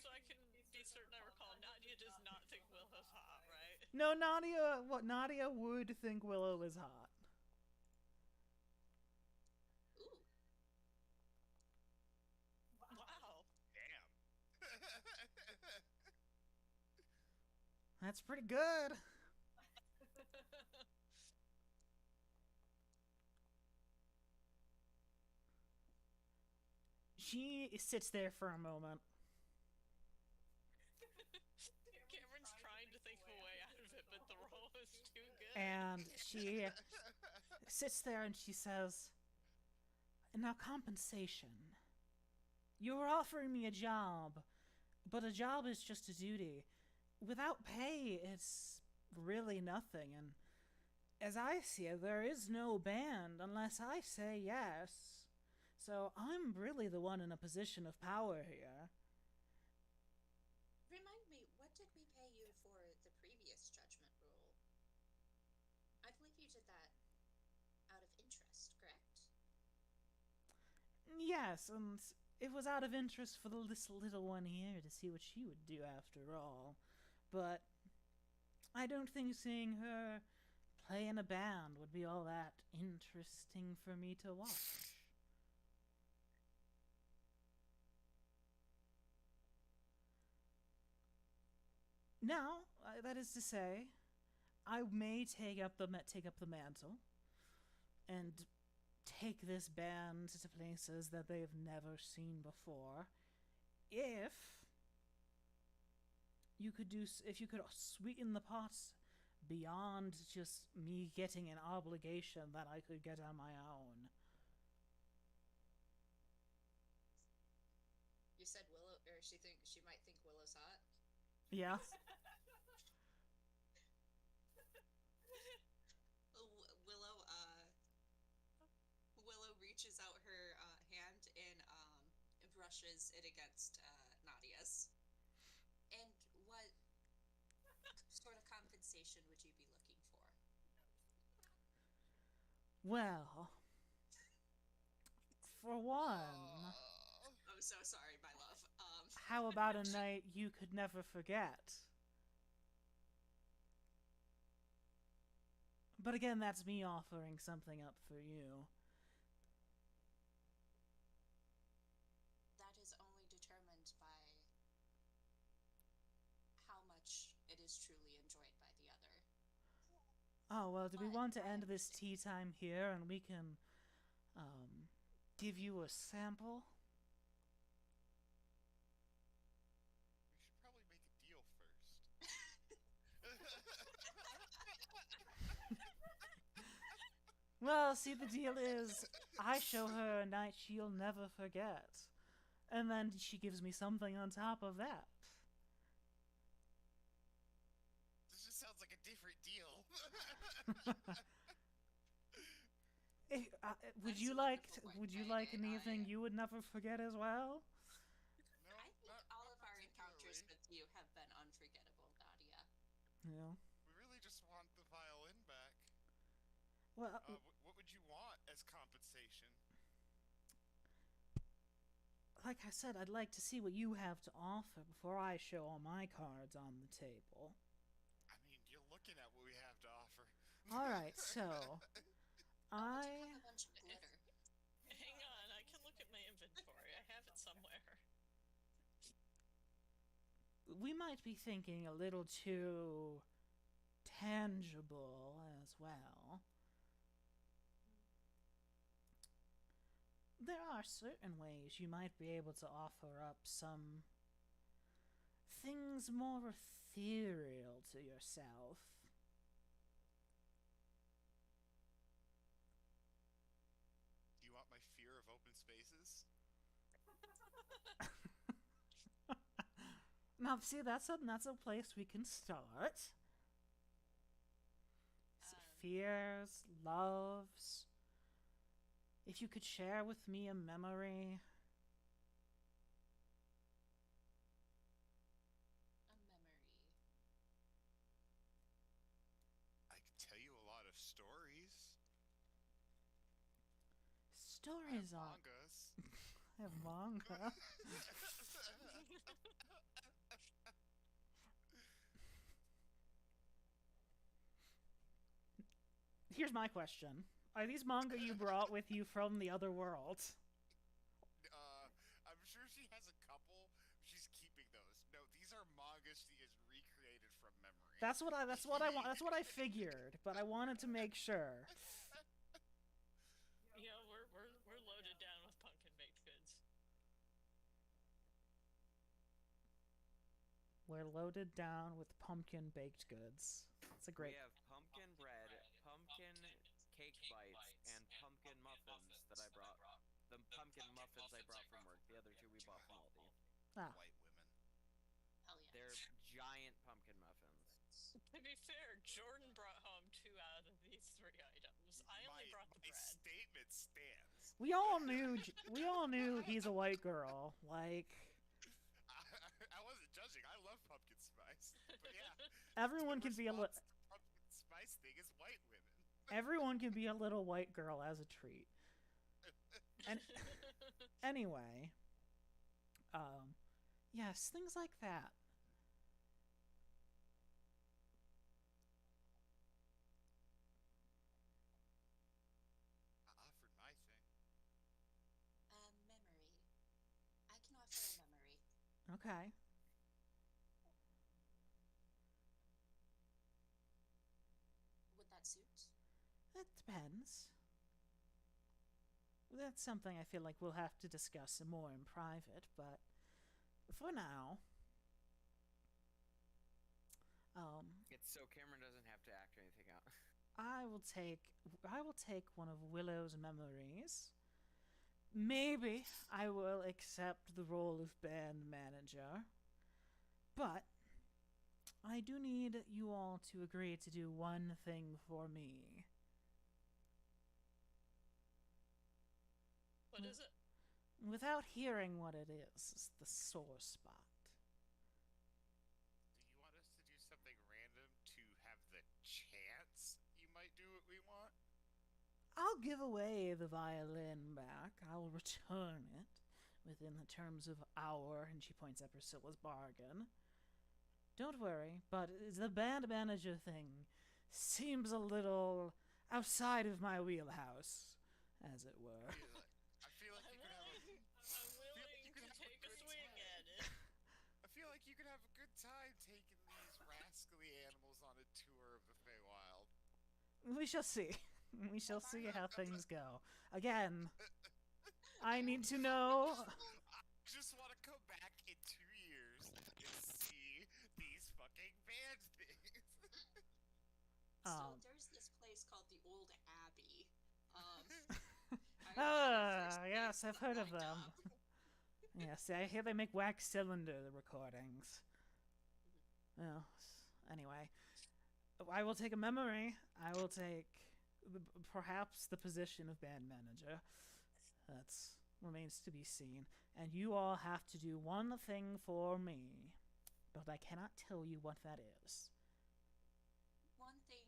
so I can be certain I recall, Nadia does not think Willow's hot, right? No, Nadia would think Willow is hot. Ooh, Wow. Damn. That's pretty good. She sits there for a moment. Cameron's but the role is too good. And she sits there and she says, "Now, compensation. You were offering me a job, but a job is just a duty. Without pay, it's really nothing. And as I see it, there is no band unless I say yes. So I'm really the one in a position of power here." Remind me, what did we pay you for the previous judgment rule? I believe you did that out of interest, correct? Yes, and it was out of interest for this little one here to see what she would do after all. But I don't think seeing her play in a band would be all that interesting for me to watch. Now, that is to say, I may take up the mantle and take this band to places that they've never seen before. If you could sweeten the pot beyond just me getting an obligation that I could get on my own. You said Willow, or she might think Willow's hot. Yeah. Willow reaches out her hand and brushes it against Nadia's. And what sort of compensation would you be looking for? Well, for one, I'm so sorry, my love. how about a night you could never forget? But again, that's me offering something up for you. That is only determined by how much it is truly enjoyed by the other. Oh, well, do we But want to I end this tea time here and we can give you a sample? We should probably make a deal first. Well, see, the deal is, I show her a night she'll never forget. And then she gives me something on top of that. This just sounds like a different deal. Would That's you a like wonderful point. would you like I- anything you would never forget as well? No, I think not- all not of our encounters particularly. with you have been unforgettable, Nadia. Yeah. We really just want the violin back. Well, What would you want as compensation? like I said, I'd like to see what you have to offer before I show all my cards on the table. I mean, you're looking at what we have to offer. All right, so I I do have a bunch of glitter. Hang on, I can look at my inventory. I have it somewhere. we might be thinking a little too tangible as well. There are certain ways you might be able to offer up some things more ethereal to yourself. Do you want my fear of open spaces? Now, see, that's a place we can start. Fears, loves. If you could share with me a memory. A memory. I can tell you a lot of stories. Stories on. Mangas. I have manga. Here's my question. Are these manga you brought with you from the other world? I'm sure she has a couple. She's keeping those. No, these are mangas she has recreated from memory. That's what I want. That's what I figured, but I wanted to make sure. You know, we're loaded down with pumpkin baked goods. We're loaded down with pumpkin baked goods. It's a great. We have pumpkin bread, pumpkin cake bites, and pumpkin muffins that I brought. The pumpkin muffins I brought from work. The other two we bought from Aldi. Ah, White women. Hell yeah. They're giant pumpkin muffins. To be fair, Jordan brought home 2 out of these 3 items. I only brought the My bread. statement stands. we all knew he's a white girl. Like I wasn't judging. I love pumpkin spice. But yeah, everyone the can be a response to the pumpkin spice thing is white women. everyone can be a little white girl as a treat. And anyway, yes, things like that. I offered my thing. Memory. I can offer a memory. Okay. Would that suit? That depends. That's something I feel like we'll have to discuss more in private, but for now, It's so Cameron doesn't have to act anything out. I will take one of Willow's memories. Maybe I will accept the role of band manager, but I do need you all to agree to do one thing for me. What is it? Without hearing what it is the sore spot. Do you want us to do something random to have the chance you might do what we want? I'll give away the violin back. I'll return it within the terms of our, and she points at Priscilla's bargain. Don't worry, but the band manager thing seems a little outside of my wheelhouse, as it were. I feel like you could have a I'm willing to take a swing at it. I feel like you could have a good time taking these rascally animals on a tour of the Feywild. We shall see. We shall see how things go. Again, I need to know. I just want to come back in 2 years and see these fucking band things. Um, So there's this place called the Old Abbey. Yes, I've heard of them. Yes, I hear they make wax cylinder recordings. Well, anyway, I will take a memory. I will take perhaps the position of band manager. That remains to be seen. And you all have to do one thing for me, but I cannot tell you what that is. One thing.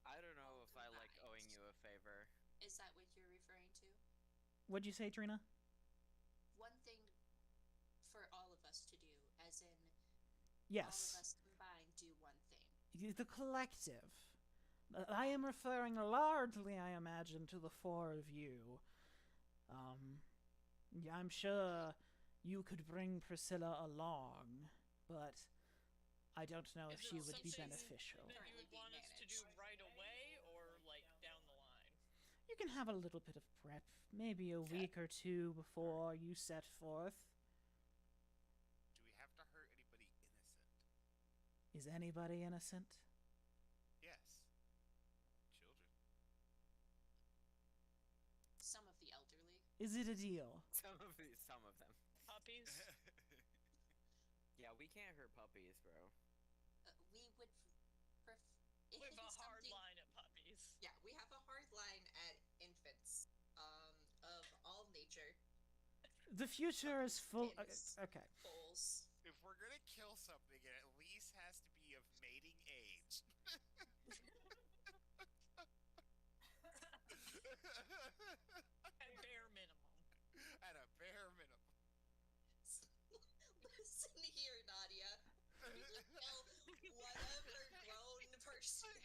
I don't know if I like owing you a favor. Is that what you're referring to? What'd you say, Trina? One thing for all of us to do, as in all Yes. of us combined do one thing. The collective. I am referring largely, I imagine, to the 4 of you. Yeah, I'm sure you could bring Priscilla along, but I don't know if Is she it would be something beneficial. that you would want us to do right away, or like down the line? You can have a little bit of prep, maybe a week or 2 before you set forth. Do we have to hurt anybody innocent? Is anybody innocent? Yes. Children. Some of the elderly. Is it a deal? Some of them. Puppies? Yeah, we can't hurt puppies, bro. We would if We it have a is hard something- line at puppies. Yeah, we have a hard line at infants. Of all nature. The future is full. Kittens. Okay. Bulls. If we're gonna kill something, it at least has to be of mating age. At bare minimum. At a bare minimum. Listen here, Nadia. We can kill whatever grown person.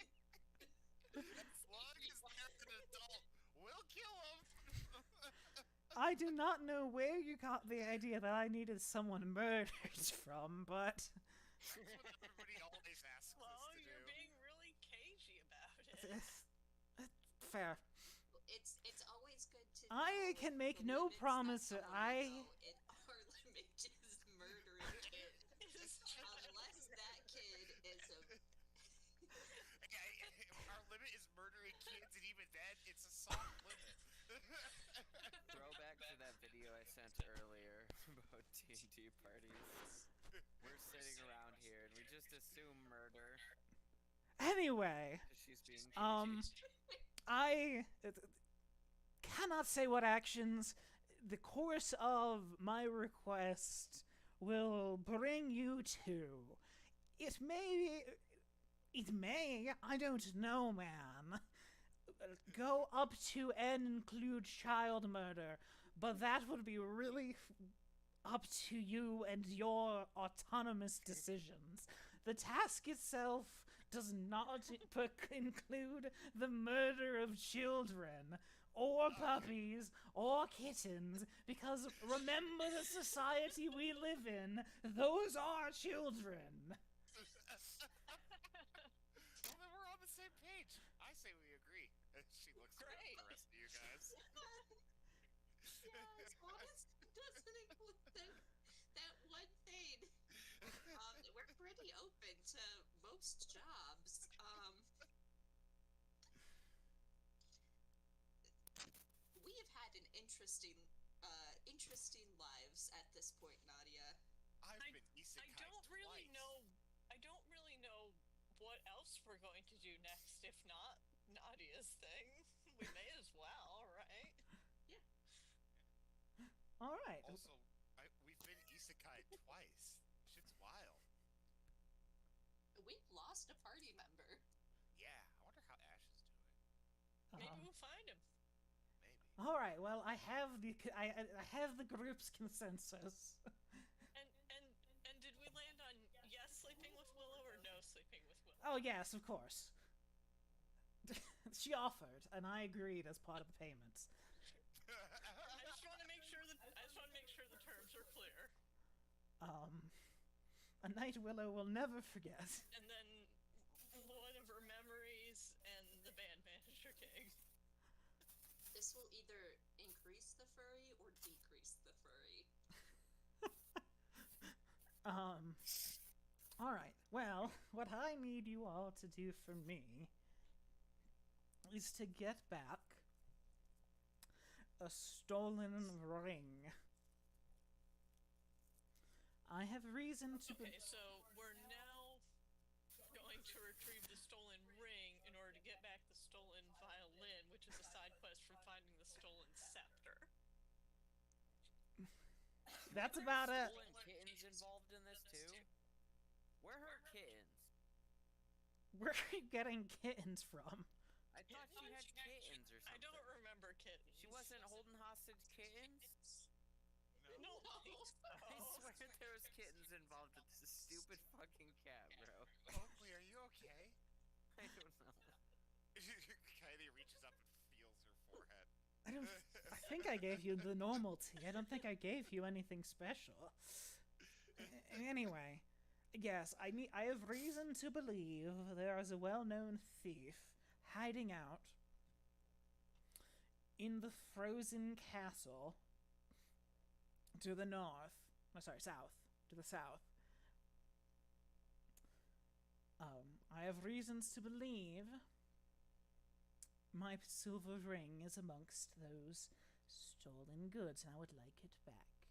As long as they're an adult, we'll kill them. I do not know where you got the idea that I needed someone murdered from, but That's what everybody always asks Well, us to you're do. being really cagey about it. fair. It's always good to. I know can make the no limits that promise. someone will I- go in our limit is murdering kids, unless that kid is a. Yeah, assume murder. Anyway, 'Cause she's being I cannot say what actions the course of my request will bring you to. It may, I don't know, man, go up to and include child murder, but that would be really up to you and your autonomous decisions. The task itself does not include the murder of children, or puppies, or kittens, because remember the society we live in, those are children. Well, then we're on the same page. I say we agree. She looks great at the rest of you guys. Yes, honest doesn't include that one thing. We're pretty open to most jobs. We have had an interesting lives at this point, Nadia. I've been isekai I don't really twice. know. I don't really know what else we're going to do next, if not Nadia's thing. We may as well, right? All right. Also, we've been isekai twice. Shit's wild. We've lost a party member. Yeah, I wonder how Ash is doing. Maybe Um, we'll find him. Maybe. all right. Well, I have the group's consensus. And did we land on yes sleeping with Willow or no sleeping with Willow? Oh yes, of course. She offered, and I agreed as part of the payments. I just want to make sure the terms are clear. A night Willow will never forget. And then one of her memories and the band manager gig. This will either increase the furry or decrease the furry. All right. Well, what I need you all to do for me is to get back a stolen ring. I have reason to Okay, so we're now going to retrieve the stolen ring in order to get back the stolen violin, which is a side quest from finding the stolen scepter. That's about it. Stolen kittens involved in this too? Where are her kittens? Where are you getting kittens from? I thought she had kittens or something. I don't remember kittens. She wasn't holding hostage kittens? I don't think so. I swear there was kittens involved with this stupid fucking cat, bro. Oakley, are you okay? I don't know. Kaede reaches up and feels her forehead. I think I gave you the normal tea. I don't think I gave you anything special. Anyway, yes, I have reason to believe there is a well-known thief hiding out in the frozen castle to the north. Oh, sorry, south. To the south. I have reasons to believe my silver ring is amongst those stolen goods, and I would like it back.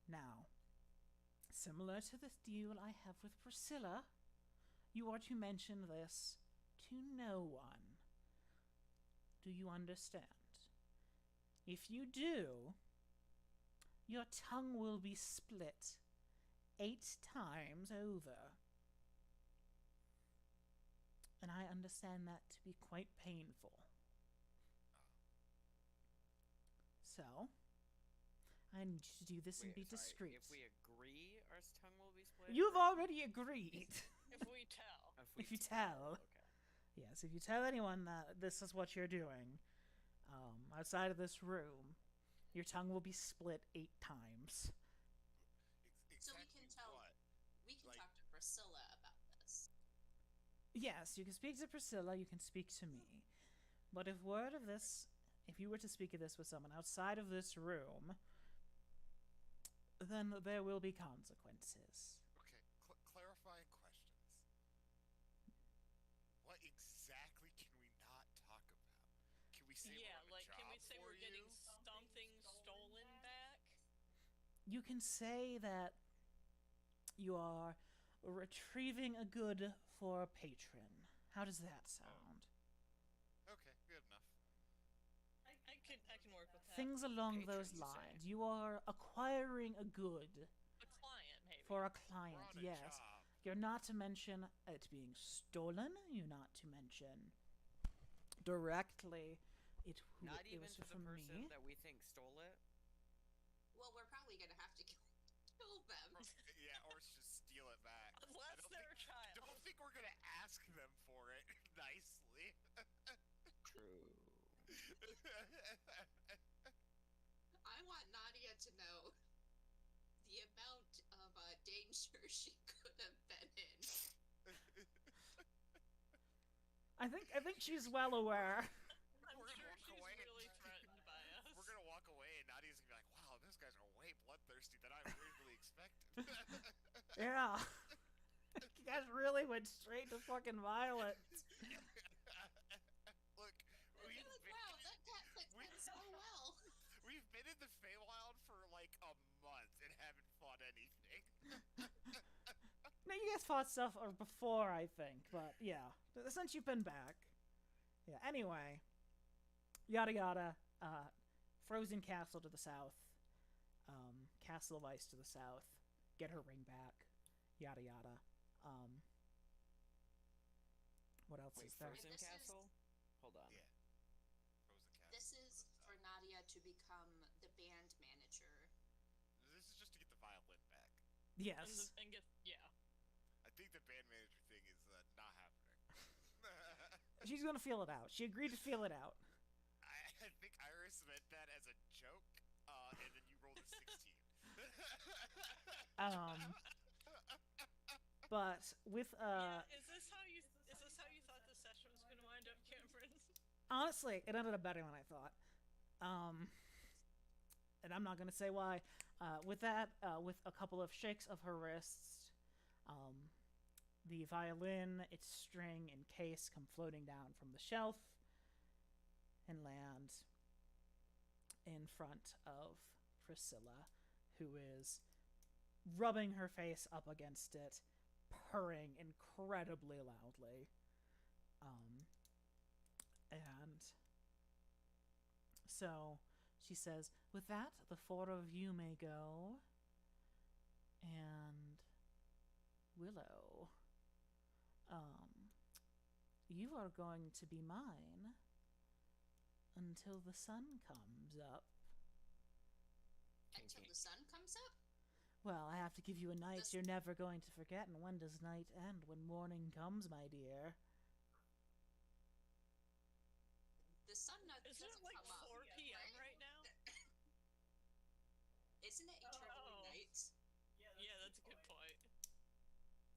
Now, similar to the deal I have with Priscilla, you are to mention this to no one. Do you understand? If you do, your tongue will be split 8 times over. And I understand that to be quite painful. So, I need you to do this and be Sorry, discreet. If we agree, our tongue will be split? You've or- already agreed. If we tell. If you tell. Okay. Yes, if you tell anyone that this is what you're doing, outside of this room, your tongue will be split 8 times. So we can tell. What? We can Like- talk to Priscilla about this. Yes, you can speak to Priscilla, you can speak to me. But if word of this, if you were to speak of this with someone outside of this room, then there will be consequences. Okay, clarifying questions. What exactly can we not talk about? Can we say Yeah, we're on a like, can we job say for we're getting you? something stolen back? You can say that you are retrieving a good for a patron. How does that sound? Okay, good enough. I can work with that. Things along those Patrons, you say? lines. You are acquiring a good A client, maybe. for a We're client, on a yes. job. You're not to mention it being stolen. You're not to mention directly Not it even was to the from person me. that we think stole it. Well, we're probably gonna have to kill them. Yeah, or just steal it back. Unless they're a child. Don't think we're gonna ask them for it nicely. True. I want Nadia to know the amount of danger she could have been in. I think she's well aware. I'm We're sure gonna walk she's away. really threatened by us. We're gonna walk away, and Nadia's gonna be like, "Wow, those guys are way bloodthirsty than I originally expected." Yeah. You guys really went straight to fucking violence. Look, You're we've like, been, wow, that fits so well. we've been in the Feywild for like a month and haven't fought anything. No, you guys fought stuff before, I think, but yeah, since you've been back. Yeah. Anyway, yada yada. Frozen Castle to the south. Castle of Ice to the south. Get her ring back. Yada yada. What else Wait, is there? Frozen This is- Castle? Hold on. Yeah. Frozen Castle. This is for Nadia to become the band manager. This is just to get the violin back. Yes. And get, yeah. I think the band manager thing is not happening. She's gonna feel it out. She agreed to feel it out. I think Iris meant that as a joke, and then you rolled a 16. But with Yeah, is this how you thought the session was gonna wind up, Cameron? honestly, it ended up better than I thought. And I'm not gonna say why. With that, with a couple of shakes of her wrists, the violin, its string and case come floating down from the shelf and land in front of Priscilla, who is rubbing her face up against it, purring incredibly loudly. And so she says, "With that, the four of you may go. And Willow, you are going to be mine until the sun comes up. Until the sun comes up? Well, I have to give you a night This- you're never going to forget, and when does night end? When morning comes, my dear." The sun doesn't Isn't it like come up 4 yet, p.m. right now? Isn't it eternally Oh. night? Yeah, that's a good point.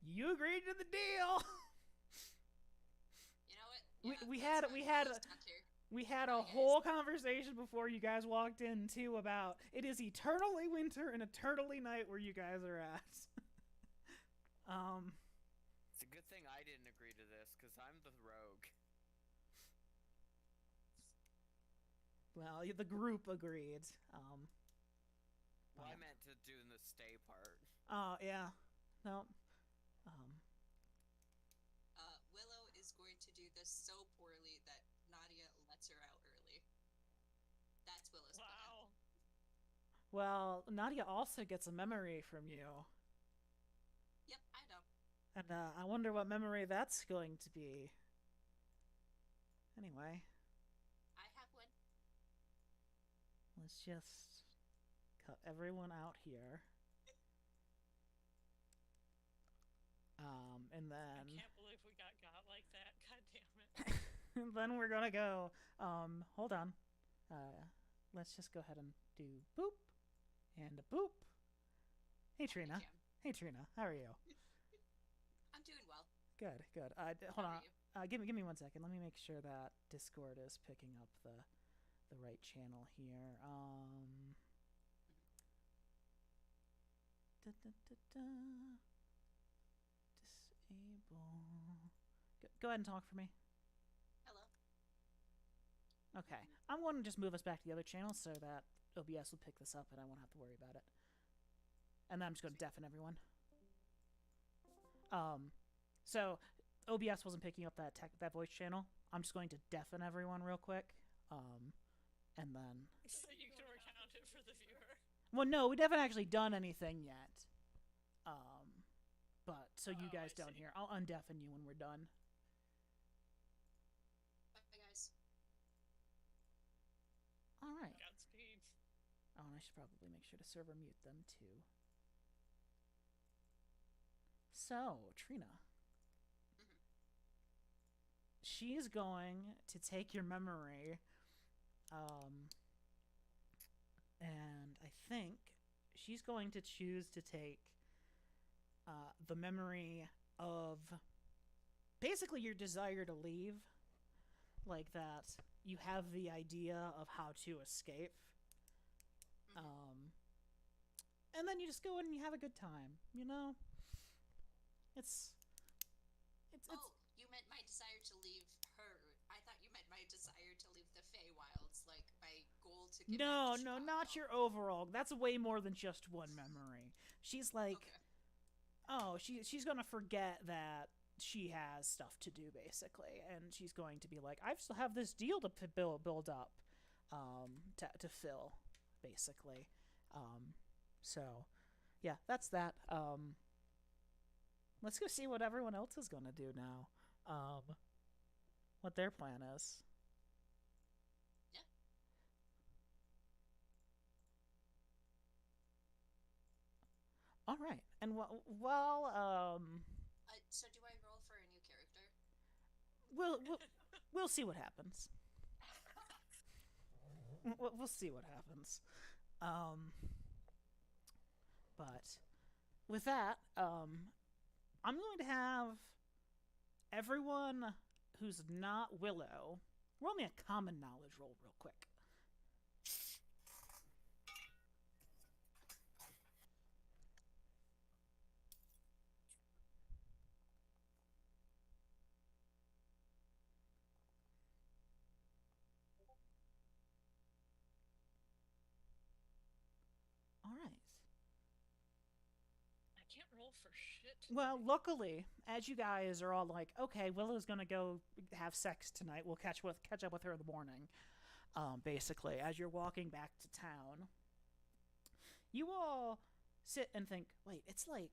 You agreed to the deal. You know what? We- Yeah, we that's had- fine. we had Willow's a- not here. We had a Hi, guys. whole conversation before you guys walked in too about it is eternally winter and eternally night where you guys are at. It's a good thing I didn't agree to this, because I'm the rogue. Well, the group agreed. Well, I Yeah. meant to do the stay part. Oh yeah, no. Willow is going to do this so poorly that Nadia lets her out early. That's Willow's plan. Wow. Well, Nadia also gets a memory from you, Yep, I know. and I wonder what memory that's going to be. Anyway, I have one. let's just cut everyone out here. And I then can't believe we got like that. God damn it. then we're gonna go. Hold on. Let's just go ahead and do boop and a boop. Hey Trina. Jam. Hey Trina. How are you? I'm doing well. Good. Good. Hold How on. are you? Give me 1 second. Let me make sure that Discord is picking up the right channel here. Da, da, da, da. Disable. Go ahead and talk for me. Hello. Okay. I'm going to just move us back to the other channel so that OBS will pick this up and I won't have to worry about it. And then I'm just going to deafen everyone. So OBS wasn't picking up that voice channel. I'm just going to deafen everyone real quick. And then. So you can recount it for the viewer. Well, no, we haven't actually done anything yet. But so you guys I don't see. hear. I'll undeafen you when we're done. Bye, guys. All right. Godspeed. Oh, and I should probably make sure to server mute them too. So, Trina. Mhm. She is going to take your memory, and I think she's going to choose to take the memory of basically your desire to leave, like that you have the idea of how to escape, and then you just go in and you have a good time, you know? It's Oh, you meant my desire to leave her. I thought you meant my desire to leave the Feywilds, like my goal to get no, back to no, Chicago. not your overall. That's way more than just one memory. She's like, Okay. oh, she's gonna forget that she has stuff to do basically, and she's going to be like, I still have this deal to build up, to fill, basically. So, yeah, that's that. Let's go see what everyone else is gonna do now. What their plan is. Yeah. All right, and So do I roll for a new character? we'll see what happens. We'll see what happens. But with that, I'm going to have everyone who's not Willow roll me a common knowledge roll real quick. All right. I can't roll for shit. Well, luckily, as you guys are all like, okay, Willow's gonna go have sex tonight. We'll catch up with her in the morning. Basically, as you're walking back to town, you all sit and think, wait, it's like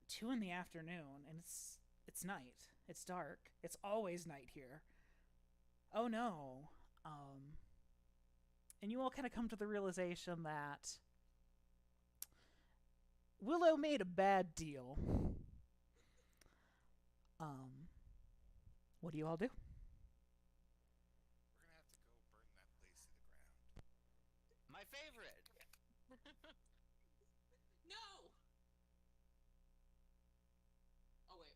2 in the afternoon, and it's night. It's dark. It's always night here. Oh no. And you all kind of come to the realization that Willow made a bad deal. What do you all do? We're gonna have to go burn that place to the ground. My favorite. No! Oh, wait.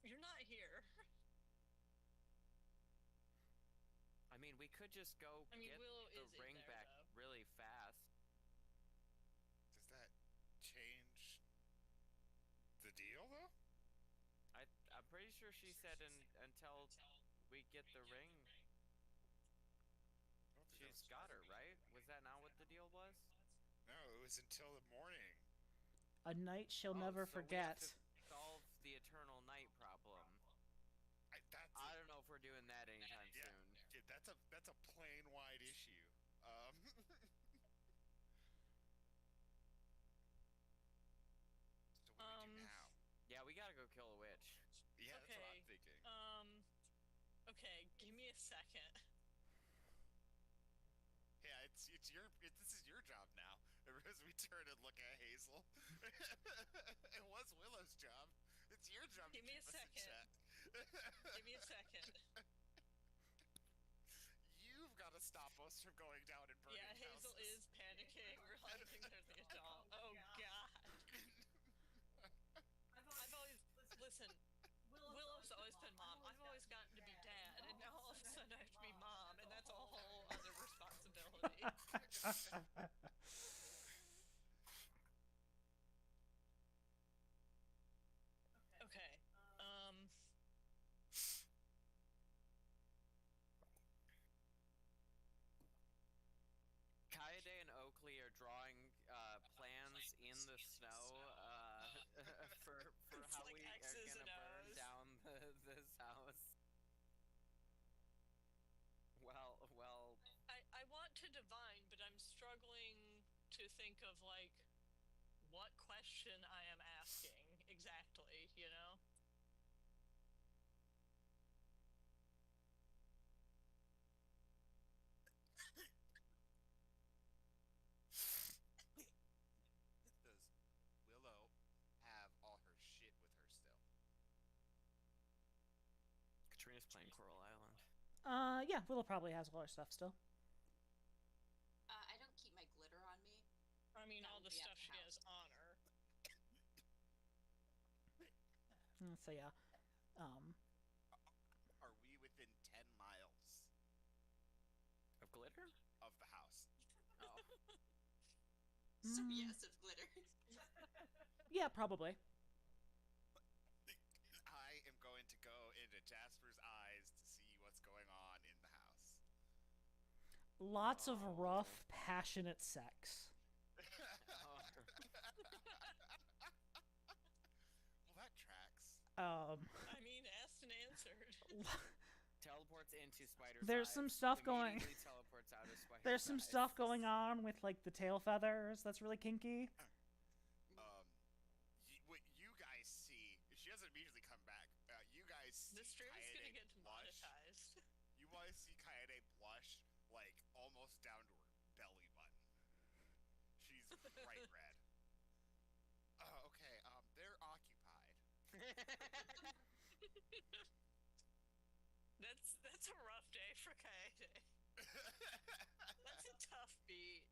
You're not here. I mean, we could just go I mean, get Willow the is in ring there, back though. really fast. Does that change the deal, though? I'm pretty sure she said until we get the ring, I don't think that she's was got her, part of it. right? Was that not what the deal was? No, it was until the morning. A night she'll Oh, never so we have forget. to solve the eternal night problem. I don't know if we're doing that anytime Yeah. soon. Yeah, that's a plain wide issue. So what do we do now? Yeah, we gotta go kill a witch. Yeah, that's what I'm Okay, thinking. Okay, give me a second. Yeah, this is your job now. As we turn and look at Hazel, it was Willow's job. It's your job. Give to me a keep us in second. check. Give me a second. You've got to stop us from going down and burning Yeah, Hazel houses. is panicking, realizing there's the adult. Oh god. I've always listen. Willow's always been mom. I've always gotten to be dad, and now all of a sudden I have to be mom, and that's a whole other responsibility. Okay. Kaede and Oakley are drawing plans in the snow for to think of like what question I am asking exactly, you know? Does Willow have all her shit with her still? Katrina's playing Coral Island. Yeah, Willow probably has all her stuff still. I don't keep my glitter on me. I mean, That all would the be at stuff the she has house. on her. So yeah, Are we within 10 miles Of glitter? of the house? Oh. So Mm. yes, of glitter. yeah, probably. I am going to go into Jasper's eyes to see what's going on in the house. Lots of Oh. rough, passionate sex. Well, that tracks. I mean, asked and answered. Teleports into Spider's There's eyes. some stuff going- Immediately teleports out of Spider's There's some eyes. stuff going on with like the tail feathers. That's really kinky. What you guys see, she doesn't immediately come back. You guys see This stream is gonna Kaede get blush. demonetized. You want to see Kaede blush, like, almost down to her belly button. She's bright red. Okay, they're occupied. That's a rough day for Kaede. That's a tough beat.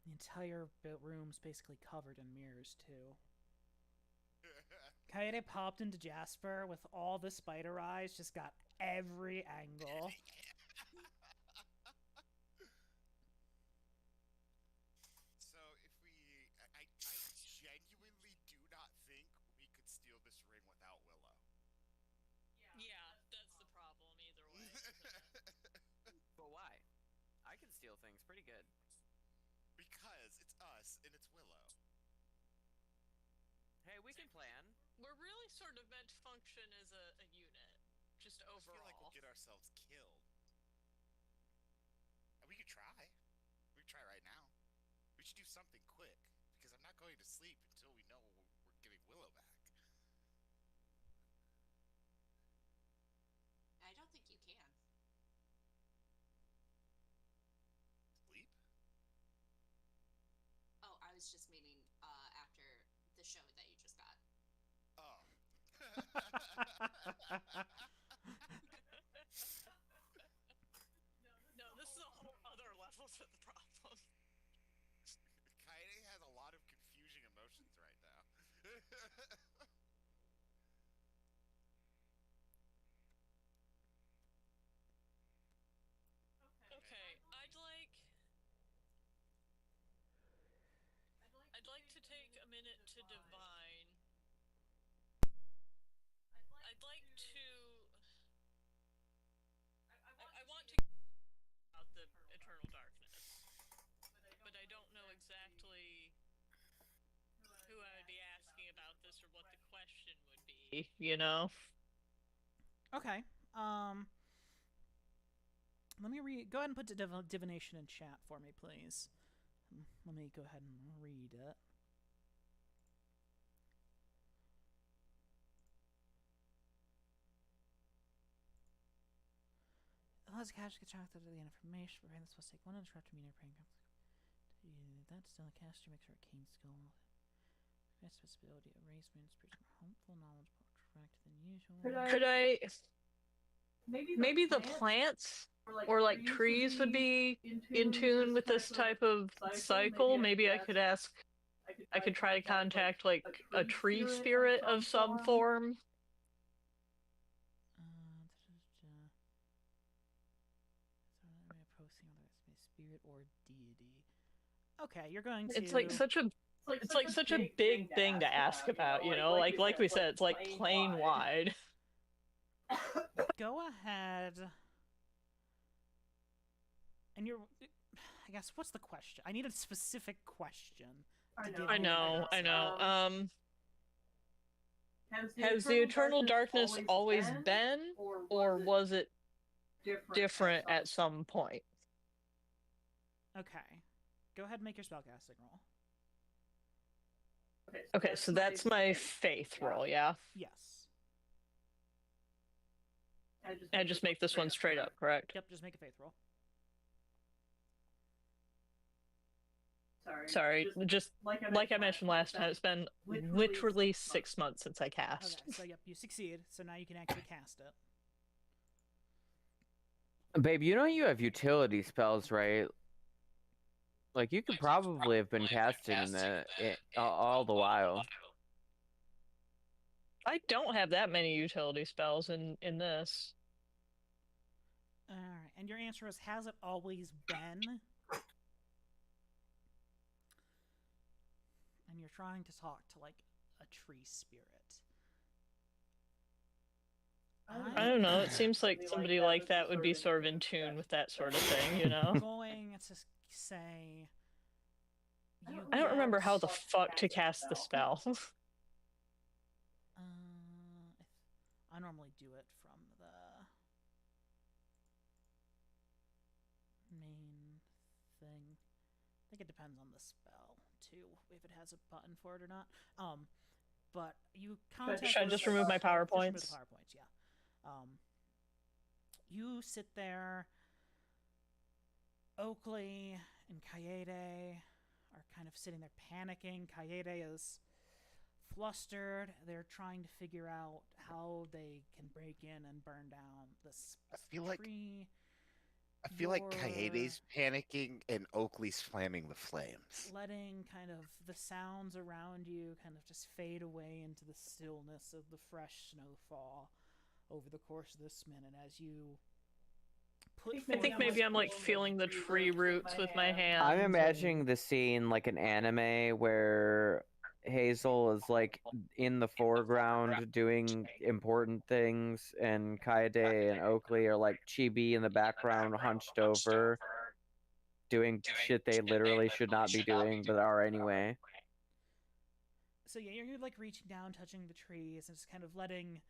The entire room's basically covered in mirrors too. Kaede popped into Jasper with all the spider eyes, just got every angle. So if I genuinely do not think we could steal this ring without Willow. Yeah, that's the problem either way. But why? I can steal things pretty good. Because it's us and it's Willow. Hey, we can plan. We're really sort of meant to function as a unit, just I overall. feel like we'll get ourselves killed. And we could try. We could try right now. We should do something quick, because I'm not going to sleep until we know we're getting Willow back. I don't think you can. Sleep? Oh, I was just meaning after the show that you just got. Oh. No, this is a whole other level to the problem. Kaede has a lot of confusing emotions right now. Okay, I'd like to take a minute to divine. I'd like to. I want to about the eternal darkness, but I don't know exactly who I would be asking about this or what the question would be. You know. Okay. Let me read. Go ahead and put divination in chat for me, please. Let me go ahead and read it. Allows the caster to get tracked out of the information. Prevent this must take one uninterrupted meter praying. That's still the caster makes her arcane skill. Best ability to erase moon spirits more helpful knowledge more correct than usual. Could I? Maybe the plants or like trees would be in tune with this type of cycle. Maybe I could ask. I could try to contact like a tree spirit of some form. Spirit or deity. Okay, you're going to. It's like such a big thing to ask about, you know. Like we said, it's like plane wide. Go ahead. And you're. I guess what's the question? I need a specific question. I know. Has the eternal darkness always been, or was it different at some point. Okay. Go ahead and make your spellcasting roll. Okay, so that's my faith roll, yeah? Yes. I just make this one straight up, correct? Yep, just make a faith roll. Sorry, just like I mentioned last time, it's been literally 6 months since I cast. Okay, so yep, you succeed. So now you can actually cast it. Babe, you know you have utility spells, right? Like, you could probably have been casting all the while. I don't have that many utility spells in this. Alright, and your answer is, has it always been? And you're trying to talk to, like, a tree spirit. I don't know, it seems like somebody like that would be sort of in tune with that sort of thing, you know? I'm going to say... I don't remember how the fuck to cast the spell. I normally do it from the main thing. I think it depends on the spell too, if it has a button for it or not. But you contact. Should I just remove my PowerPoints? Just remove the PowerPoints, yeah. You sit there. Oakley and Kaede are kind of sitting there panicking. Kaede is flustered. They're trying to figure out how they can break in and burn down this tree. I feel like Kaede's panicking and Oakley's slamming the flames. Letting kind of the sounds around you kind of just fade away into the stillness of the fresh snowfall over the course of this minute as you I think maybe I'm like feeling the tree roots with my hands. I'm imagining the scene like an anime where Hazel is like in the foreground doing important things, and Kaede and Oakley are like chibi in the background, hunched over, doing shit they literally should not be doing but are anyway. So yeah, you're like reaching down, touching the trees, and just kind of letting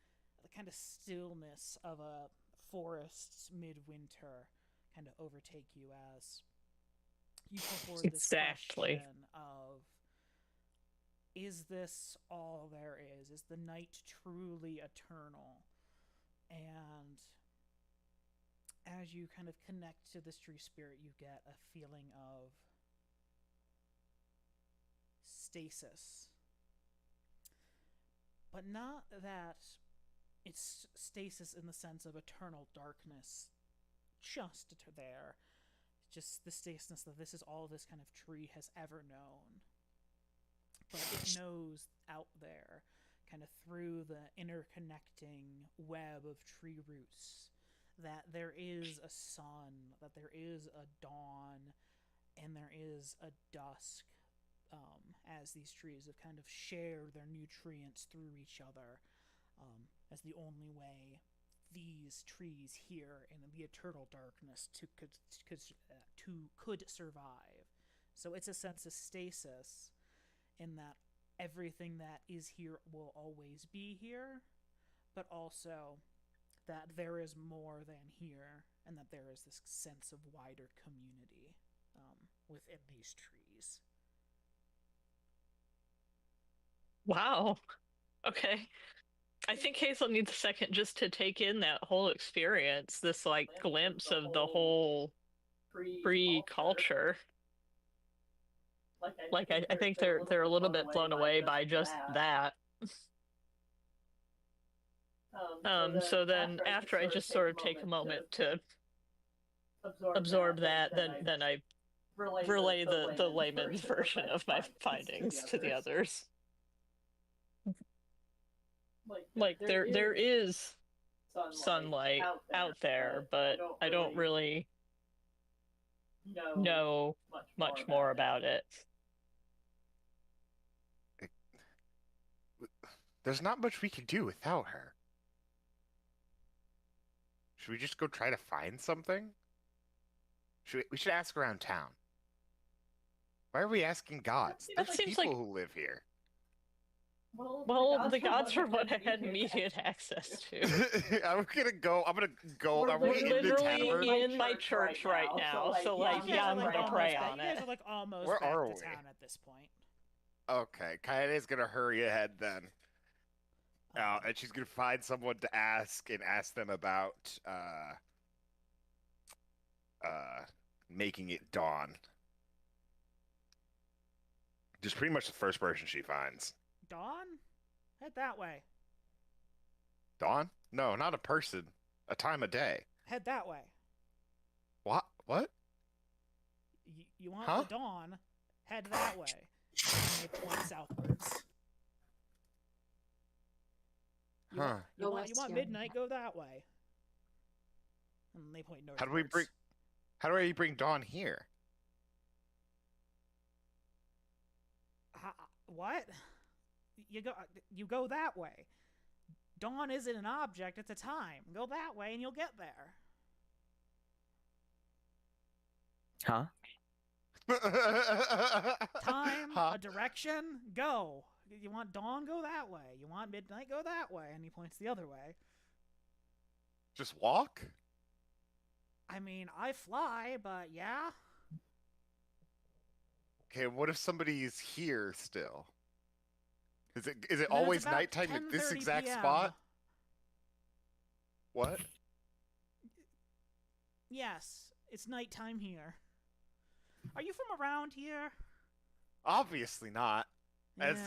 the kind of stillness of a forest's midwinter kind of overtake you as you put forward this question of, is this all there is? Is the night truly eternal? And as you kind of connect to this tree spirit, you get a feeling of stasis. But not that it's stasis in the sense of eternal darkness just there. Just the stasis that this is all this kind of tree has ever known. But it knows out there, kind of through the interconnecting web of tree roots, that there is a sun, that there is a dawn, and there is a dusk, as these trees have kind of shared their nutrients through each other, as the only way these trees here in the eternal darkness could survive. So it's a sense of stasis, in that everything that is here will always be here, but also that there is more than here, and that there is this sense of wider community within these trees. Wow. Okay. I think Hazel needs a second just to take in that whole experience, this like glimpse of the whole tree culture. Like I think they're a little bit blown away by just that. So then after I just sort of take a moment to absorb that, then I relay the layman's version of my findings to the others. Like there is sunlight out there, but I don't really know much more about it. There's not much we can do without her. Should we just go try to find something? We should ask around town. Why are we asking gods? That There's seems people like who live here. Well, the gods are what I had immediate access to. I'm gonna go. Are We're we in the literally tavern? in my church right now, so like, You yeah, guys I'm are, like, gonna pray almost on You it. guys are like almost Where back are to we? town at this point. Okay, Kaede's gonna hurry ahead then. And she's gonna find someone to ask them about making it dawn. Just pretty much the first person she finds. Dawn? Head that way. Dawn? No, not a person. A time of day. Head that way. What? What? You want Huh? the dawn? Head that way. And they point southwards. Huh. You want midnight? Go that way. And they point northwards. How do we bring dawn here? What? You go that way. Dawn isn't an object, it's a time. Go that way and you'll get there. Huh? Time, Huh? a direction, go. You want dawn? Go that way. You want midnight? Go that way. And he points the other way. Just walk? I mean, I fly, but yeah. Okay, what if somebody is here still? Is it And then always it's about nighttime at this 10:30 exact PM. spot? What? Yes, it's nighttime here. Are you from around here? Obviously not. As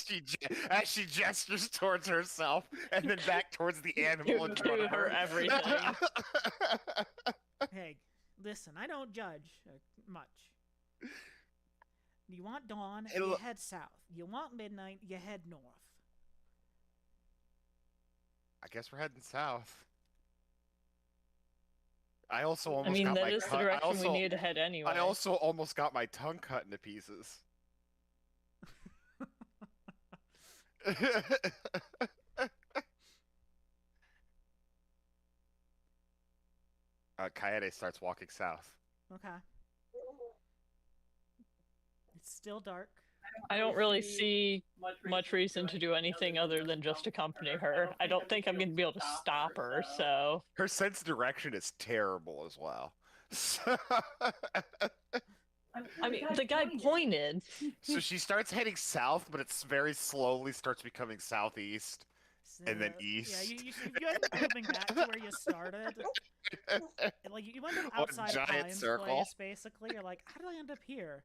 Yeah. she gestures towards herself and then back towards the animal in Give front of her her. everything. Hey, listen, I don't judge much. You want dawn, you It'll- head south. You want midnight, you head north. I guess we're heading south. I also almost I mean, got that my is the tongue- direction we need to head anyway. I also almost got my tongue cut into pieces. Kaede starts walking south. Okay. It's still dark. I don't really see much reason to do anything other than just accompany her. I don't think I'm going to be able to stop her, so... Her sense of direction is terrible as well. I mean, the guy pointed. So she starts heading south, but it's very slowly starts becoming southeast. And then Yeah, east. you end up coming back to where you started. And, like, you end up One outside of giant Ryan's circle. place, basically. You're like, how did I end up here?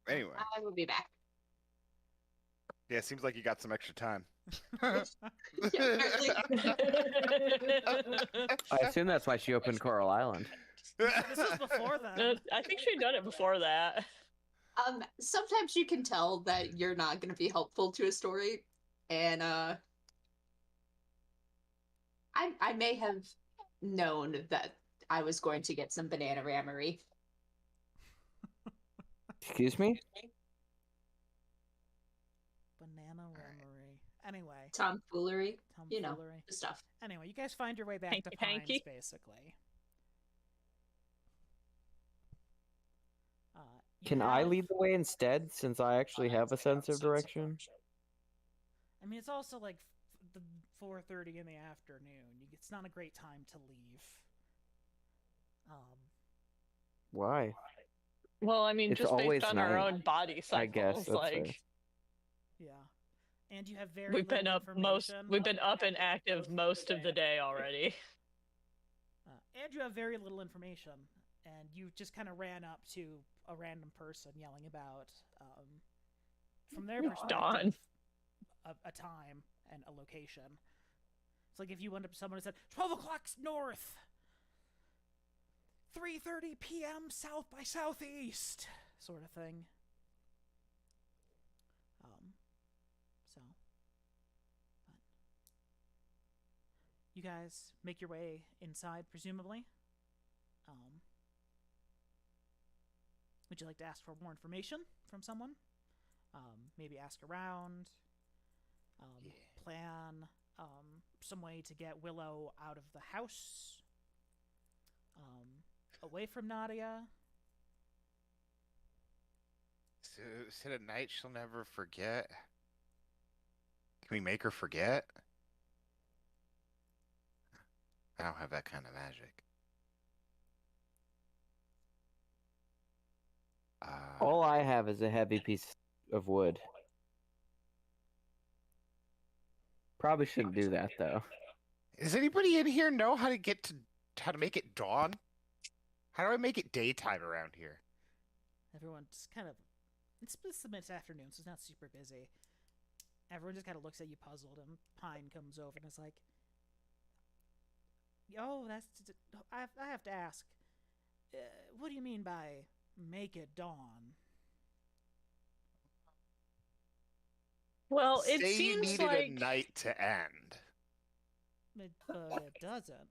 Anyway, I will be back. yeah, seems like you got some extra time. I assume that's why she opened Coral Island. This was before then. I think she'd done it before that. Sometimes you can tell that you're not going to be helpful to a story, and I may have known that I was going to get some banana rammery. Excuse me? Banana Remory. Anyway, Tomfoolery, you know, tomfoolery. the stuff. Anyway, you guys find your way back to Hanky Pines, panky. basically. You Can I have- lead the way instead, since I actually have a sense of direction? I mean, it's also like the 4:30 in the afternoon. It's not a great time to leave. Why? Well, I mean, It's just always based on our night, own body cycles, I guess, that's like fair. Yeah, and you have very. we've been little up information. we've been up and active most of the day already. And you have very little information, and you just kind of ran up to a random person yelling about, from their perspective, Dawn. a time and a location. It's like if you went up to someone and said, 12 o'clock north, 3:30 p.m. south by southeast, sort of thing. So, but you guys make your way inside, presumably. Would you like to ask for more information from someone? Maybe ask around. Plan some way to get Willow out of the house, away from Nadia. Is it a night she'll never forget? Can we make her forget? I don't have that kind of magic. All I have is a heavy piece of wood. Probably shouldn't do that though. Does anybody in here know how to make it dawn? How do I make it daytime around here? Everyone just kind of. It's afternoon, so it's not super busy. Everyone just kind of looks at you puzzled, and Pine comes over and is like, "Oh, I have to ask. What do you mean by make it dawn?" Well, it Say you seems needed like a night to end, But it doesn't.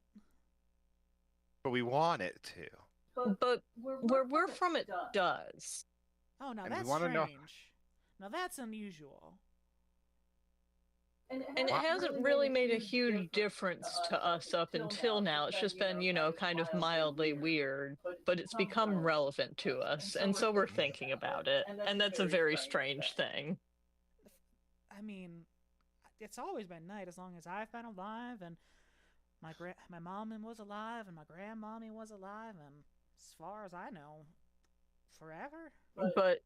but we want it to. but where we're from, it does. Oh, now And we that's wanna know- strange. Now that's unusual. And it hasn't really made a huge difference to us up until now. It's just been, kind of mildly weird, but it's become relevant to us, and so we're thinking about it, and that's a very strange thing. I mean, it's always been night as long as I've been alive, and my mom was alive, and my grandmommy was alive, and as far as I know, forever. But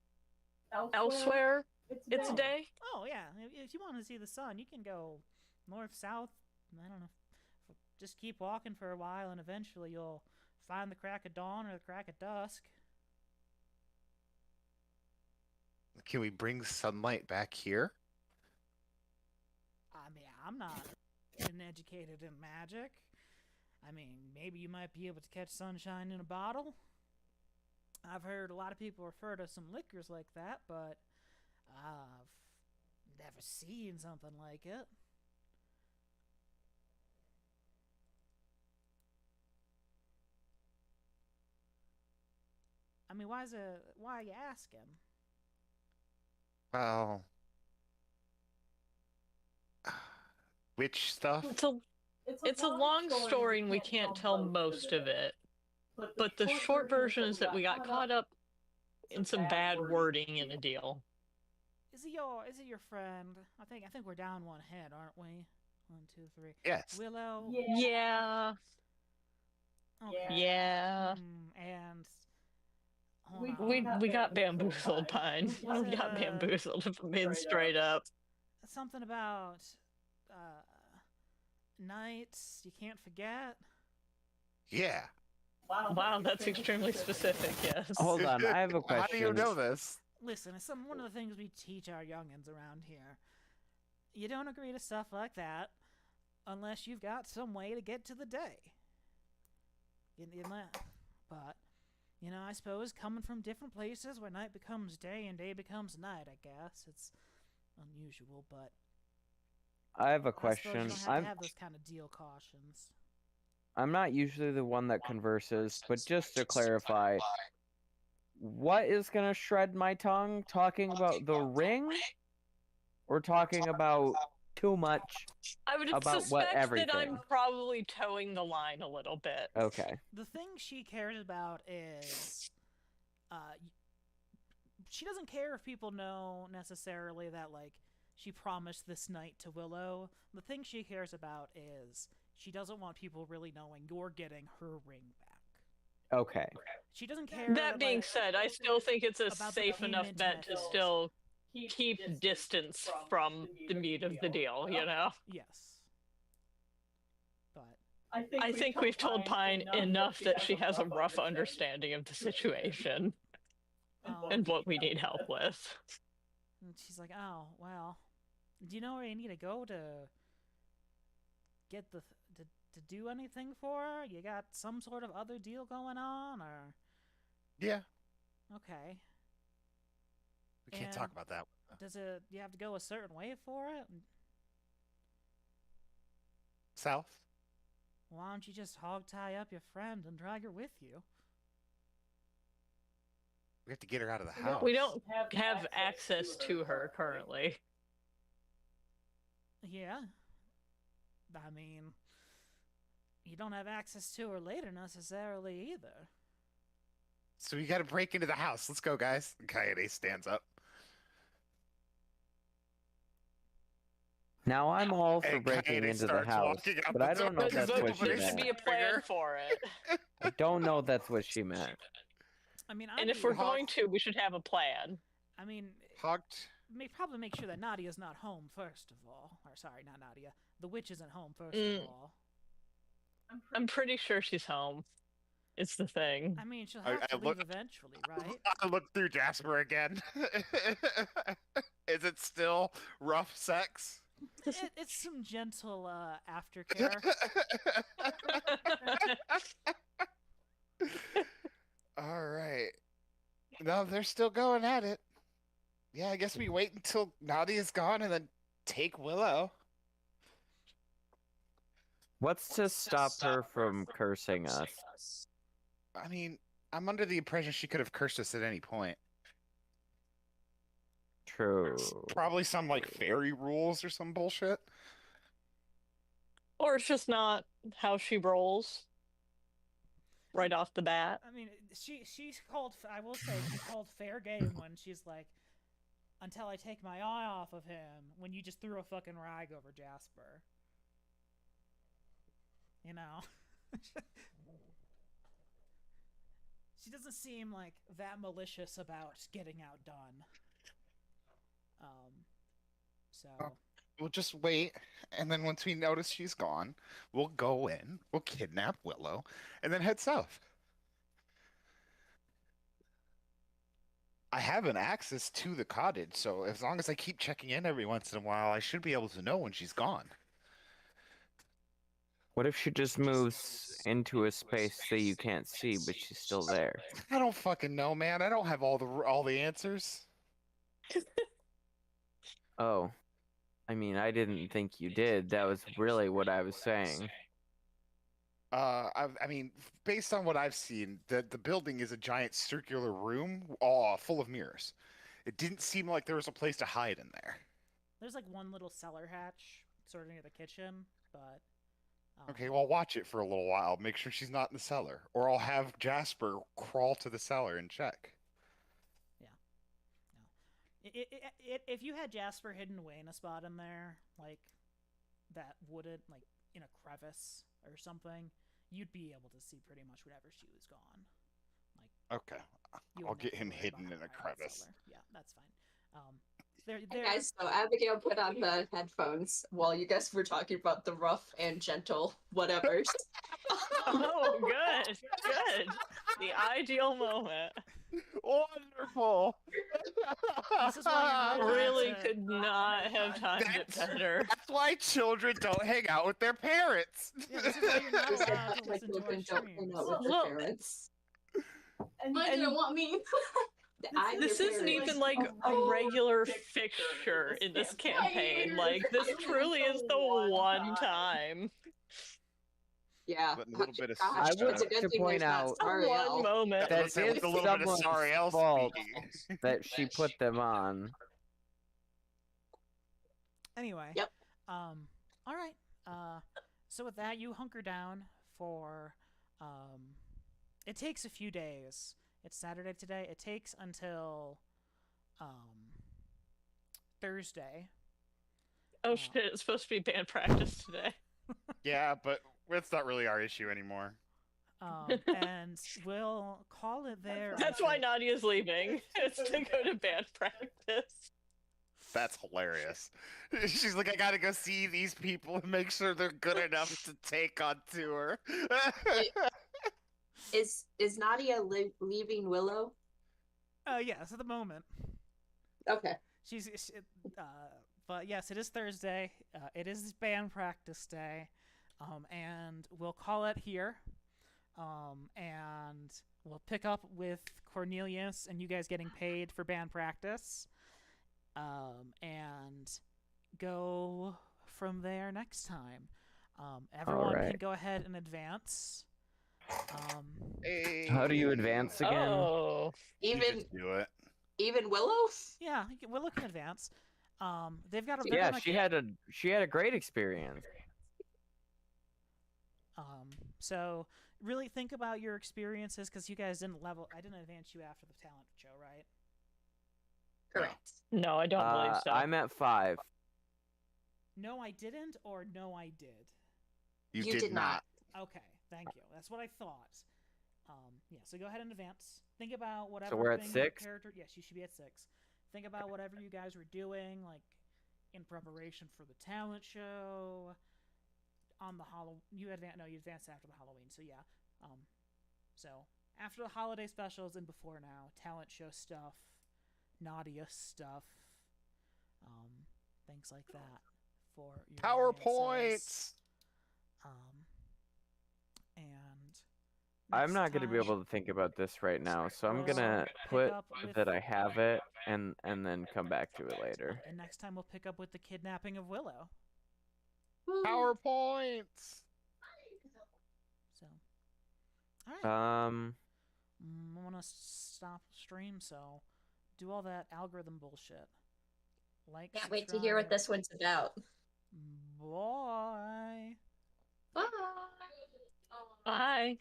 elsewhere, it's a day. Oh yeah, if you want to see the sun, you can go north, south. I don't know. Just keep walking for a while, and eventually you'll find the crack of dawn or the crack of dusk. Can we bring sunlight back here? I mean, I'm not educated in magic. I mean, maybe you might be able to catch sunshine in a bottle. I've heard a lot of people refer to some liquors like that, but I've never seen something like it. I mean, why are you asking? Well, witch stuff? It's a long story, and we can't tell most of it. But the short version is that we got caught up in some bad wording in a deal. Is it your friend? I think we're down one head, aren't we? 1, 2, 3. Yes. Willow. Yeah. Okay. Yeah. And hold on. We got bamboozled, Pine. We got bamboozled, if I'm being straight up. Something about nights you can't forget. Yeah. Wow, that's extremely specific, yes. Hold on, I have a question. How do you know this? Listen, it's one of the things we teach our youngins around here. You don't agree to stuff like that unless you've got some way to get to the day. But, I suppose coming from different places where night becomes day and day becomes night, I guess. It's unusual, but I have a I suppose you question. don't have to have those kind of deal cautions. I'm not usually the one that converses, but just to clarify, what is gonna shred my tongue? Talking about the ring? Or talking about too much? I would About what suspect that everything? I'm probably towing the line a little bit. Okay. The thing she cares about is, she doesn't care if people know necessarily that, like, she promised this night to Willow. The thing she cares about is she doesn't want people really knowing you're getting her ring back. Okay. She doesn't care. That being like, said, I still think it's a about the safe enough payment bet to method. still keep distance from the meat of the deal, Yes. But I think we've told Pine enough that she has a rough understanding of the situation and what we need help with. and she's like, oh, well, do you know where you need to go to get to do anything for her? You got some sort of other deal going on, or? Yeah. Okay. We can't talk And about that. You have to go a certain way for it? South? Why don't you just hog tie up your friend and drag her with you? We have to get her out of the house. We don't have access to her currently. Yeah. I mean, you don't have access to her later necessarily either. So we gotta break into the house. Let's go, guys. And Coyote stands up. Now I'm all for And breaking Kaede into the starts house, walking out but the I don't know door. if that's But what she There should meant. be a plan for it. I don't know if that's what she meant. I mean, And I'd if we're be- going to, we should have a plan. I mean, Hugged. probably make sure that Nadia's not home first of all. Or sorry, not Nadia. The witch isn't home first Mm. of all. I'm pretty sure she's home. It's the thing. I mean, she'll I- have to I leave look- eventually, right? I look through Jasper again. Is it still rough sex? It's some gentle aftercare. All right. No, they're still going at it. Yeah, I guess we wait until Nadia's gone and then take Willow. What's to stop her from cursing us? I mean, I'm under the impression she could have cursed us at any point. True. Probably some like fairy rules or some bullshit. Or it's just not how she rolls right off the bat. I mean, she's called. I will say she called fair game when she's like, "Until I take my eye off of him." When you just threw a fucking rag over Jasper, you know. She doesn't seem like that malicious about getting outdone. So. We'll just wait, and then once we notice she's gone, we'll go in, we'll kidnap Willow, and then head south. I have an access to the cottage, so as long as I keep checking in every once in a while, I should be able to know when she's gone. What if she just moves into a space that you can't see, but she's still there? I don't fucking know, man. I don't have all the answers. Oh. I mean, I didn't think you did. That was really what I was saying. I mean, based on what I've seen, the building is a giant circular room, all full of mirrors. It didn't seem like there was a place to hide in there. There's like one little cellar hatch sort of near the kitchen, but. Okay, well, watch it for a little while. Make sure she's not in the cellar, or I'll have Jasper crawl to the cellar and check. If you had Jasper hidden away in a spot in there, like that wooded, like in a crevice or something, you'd be able to see pretty much whatever she was gone. Like, Okay, you I'll wouldn't get have to him worry hidden about in a hiding the crevice. cellar. Yeah, that's fine. Hey guys, so Abigail put on the headphones while you guys were talking about the rough and gentle whatevers. Oh, good. Good. The ideal moment. Wonderful. This is why you're not Really allowed to- could not have timed it better. That's why children don't hang out with their parents. Yeah, this is why you're not Who said allowed to my listen to our children don't hang streams. out with their Look. parents? And Mine didn't want me. This isn't even like a regular fixture in this campaign. Like, this truly is the one time. Yeah. But a little bit of Gosh, I it's would a good like to thing point there's not out Sariel. One moment. that Let's say is with a little bit of someone's Sariel fault speaking. that she put them on. Anyway. Yep. All right. So with that, you hunker down for. It takes a few days. It's Saturday today. It takes until Thursday. Oh shit, it's supposed to be band practice today. Yeah, but it's not really our issue anymore. And we'll call it there. That's why Nadia's leaving. It's to go to band practice. That's hilarious. She's like, I gotta go see these people and make sure they're good enough to take on tour. Is Nadia leaving Willow? Yes, at the moment. Okay. But yes, it is Thursday. It is band practice day. And we'll call it here. And we'll pick up with Cornelius and you guys getting paid for band practice. And go from there next time. Everyone can go ahead and advance. Hey. How do you advance again? Oh. You Even just do it. Willow? Yeah, we're looking at advance. They've got a Yeah, she had a great experience. So really think about your experiences because you guys didn't level. I didn't advance you after the talent show, right? Correct. No, I don't believe so. I'm at 5. no, I didn't, or no, I did. You, You did not. Okay, thank you. That's what I thought. Yeah, so go ahead and advance. Think about whatever. we're at thing 6? Character. Yes, you should be at 6. Think about whatever you guys were doing, like in preparation for the talent show. On the you advanced after the Halloween. So yeah. So after the holiday specials and before now, talent show stuff, Nadia stuff, things like that for your PowerPoints. advances. And I'm next not going to be time- able to think about this right now, so I'm Well, gonna pick put up with- that I have it and then come back to it later. And next time we'll pick up with the kidnapping of Willow. PowerPoints. So, all right. I want to stop stream, so do all that algorithm bullshit. Like, Can't wait to hear what this one's about. Bye. Bye. Bye.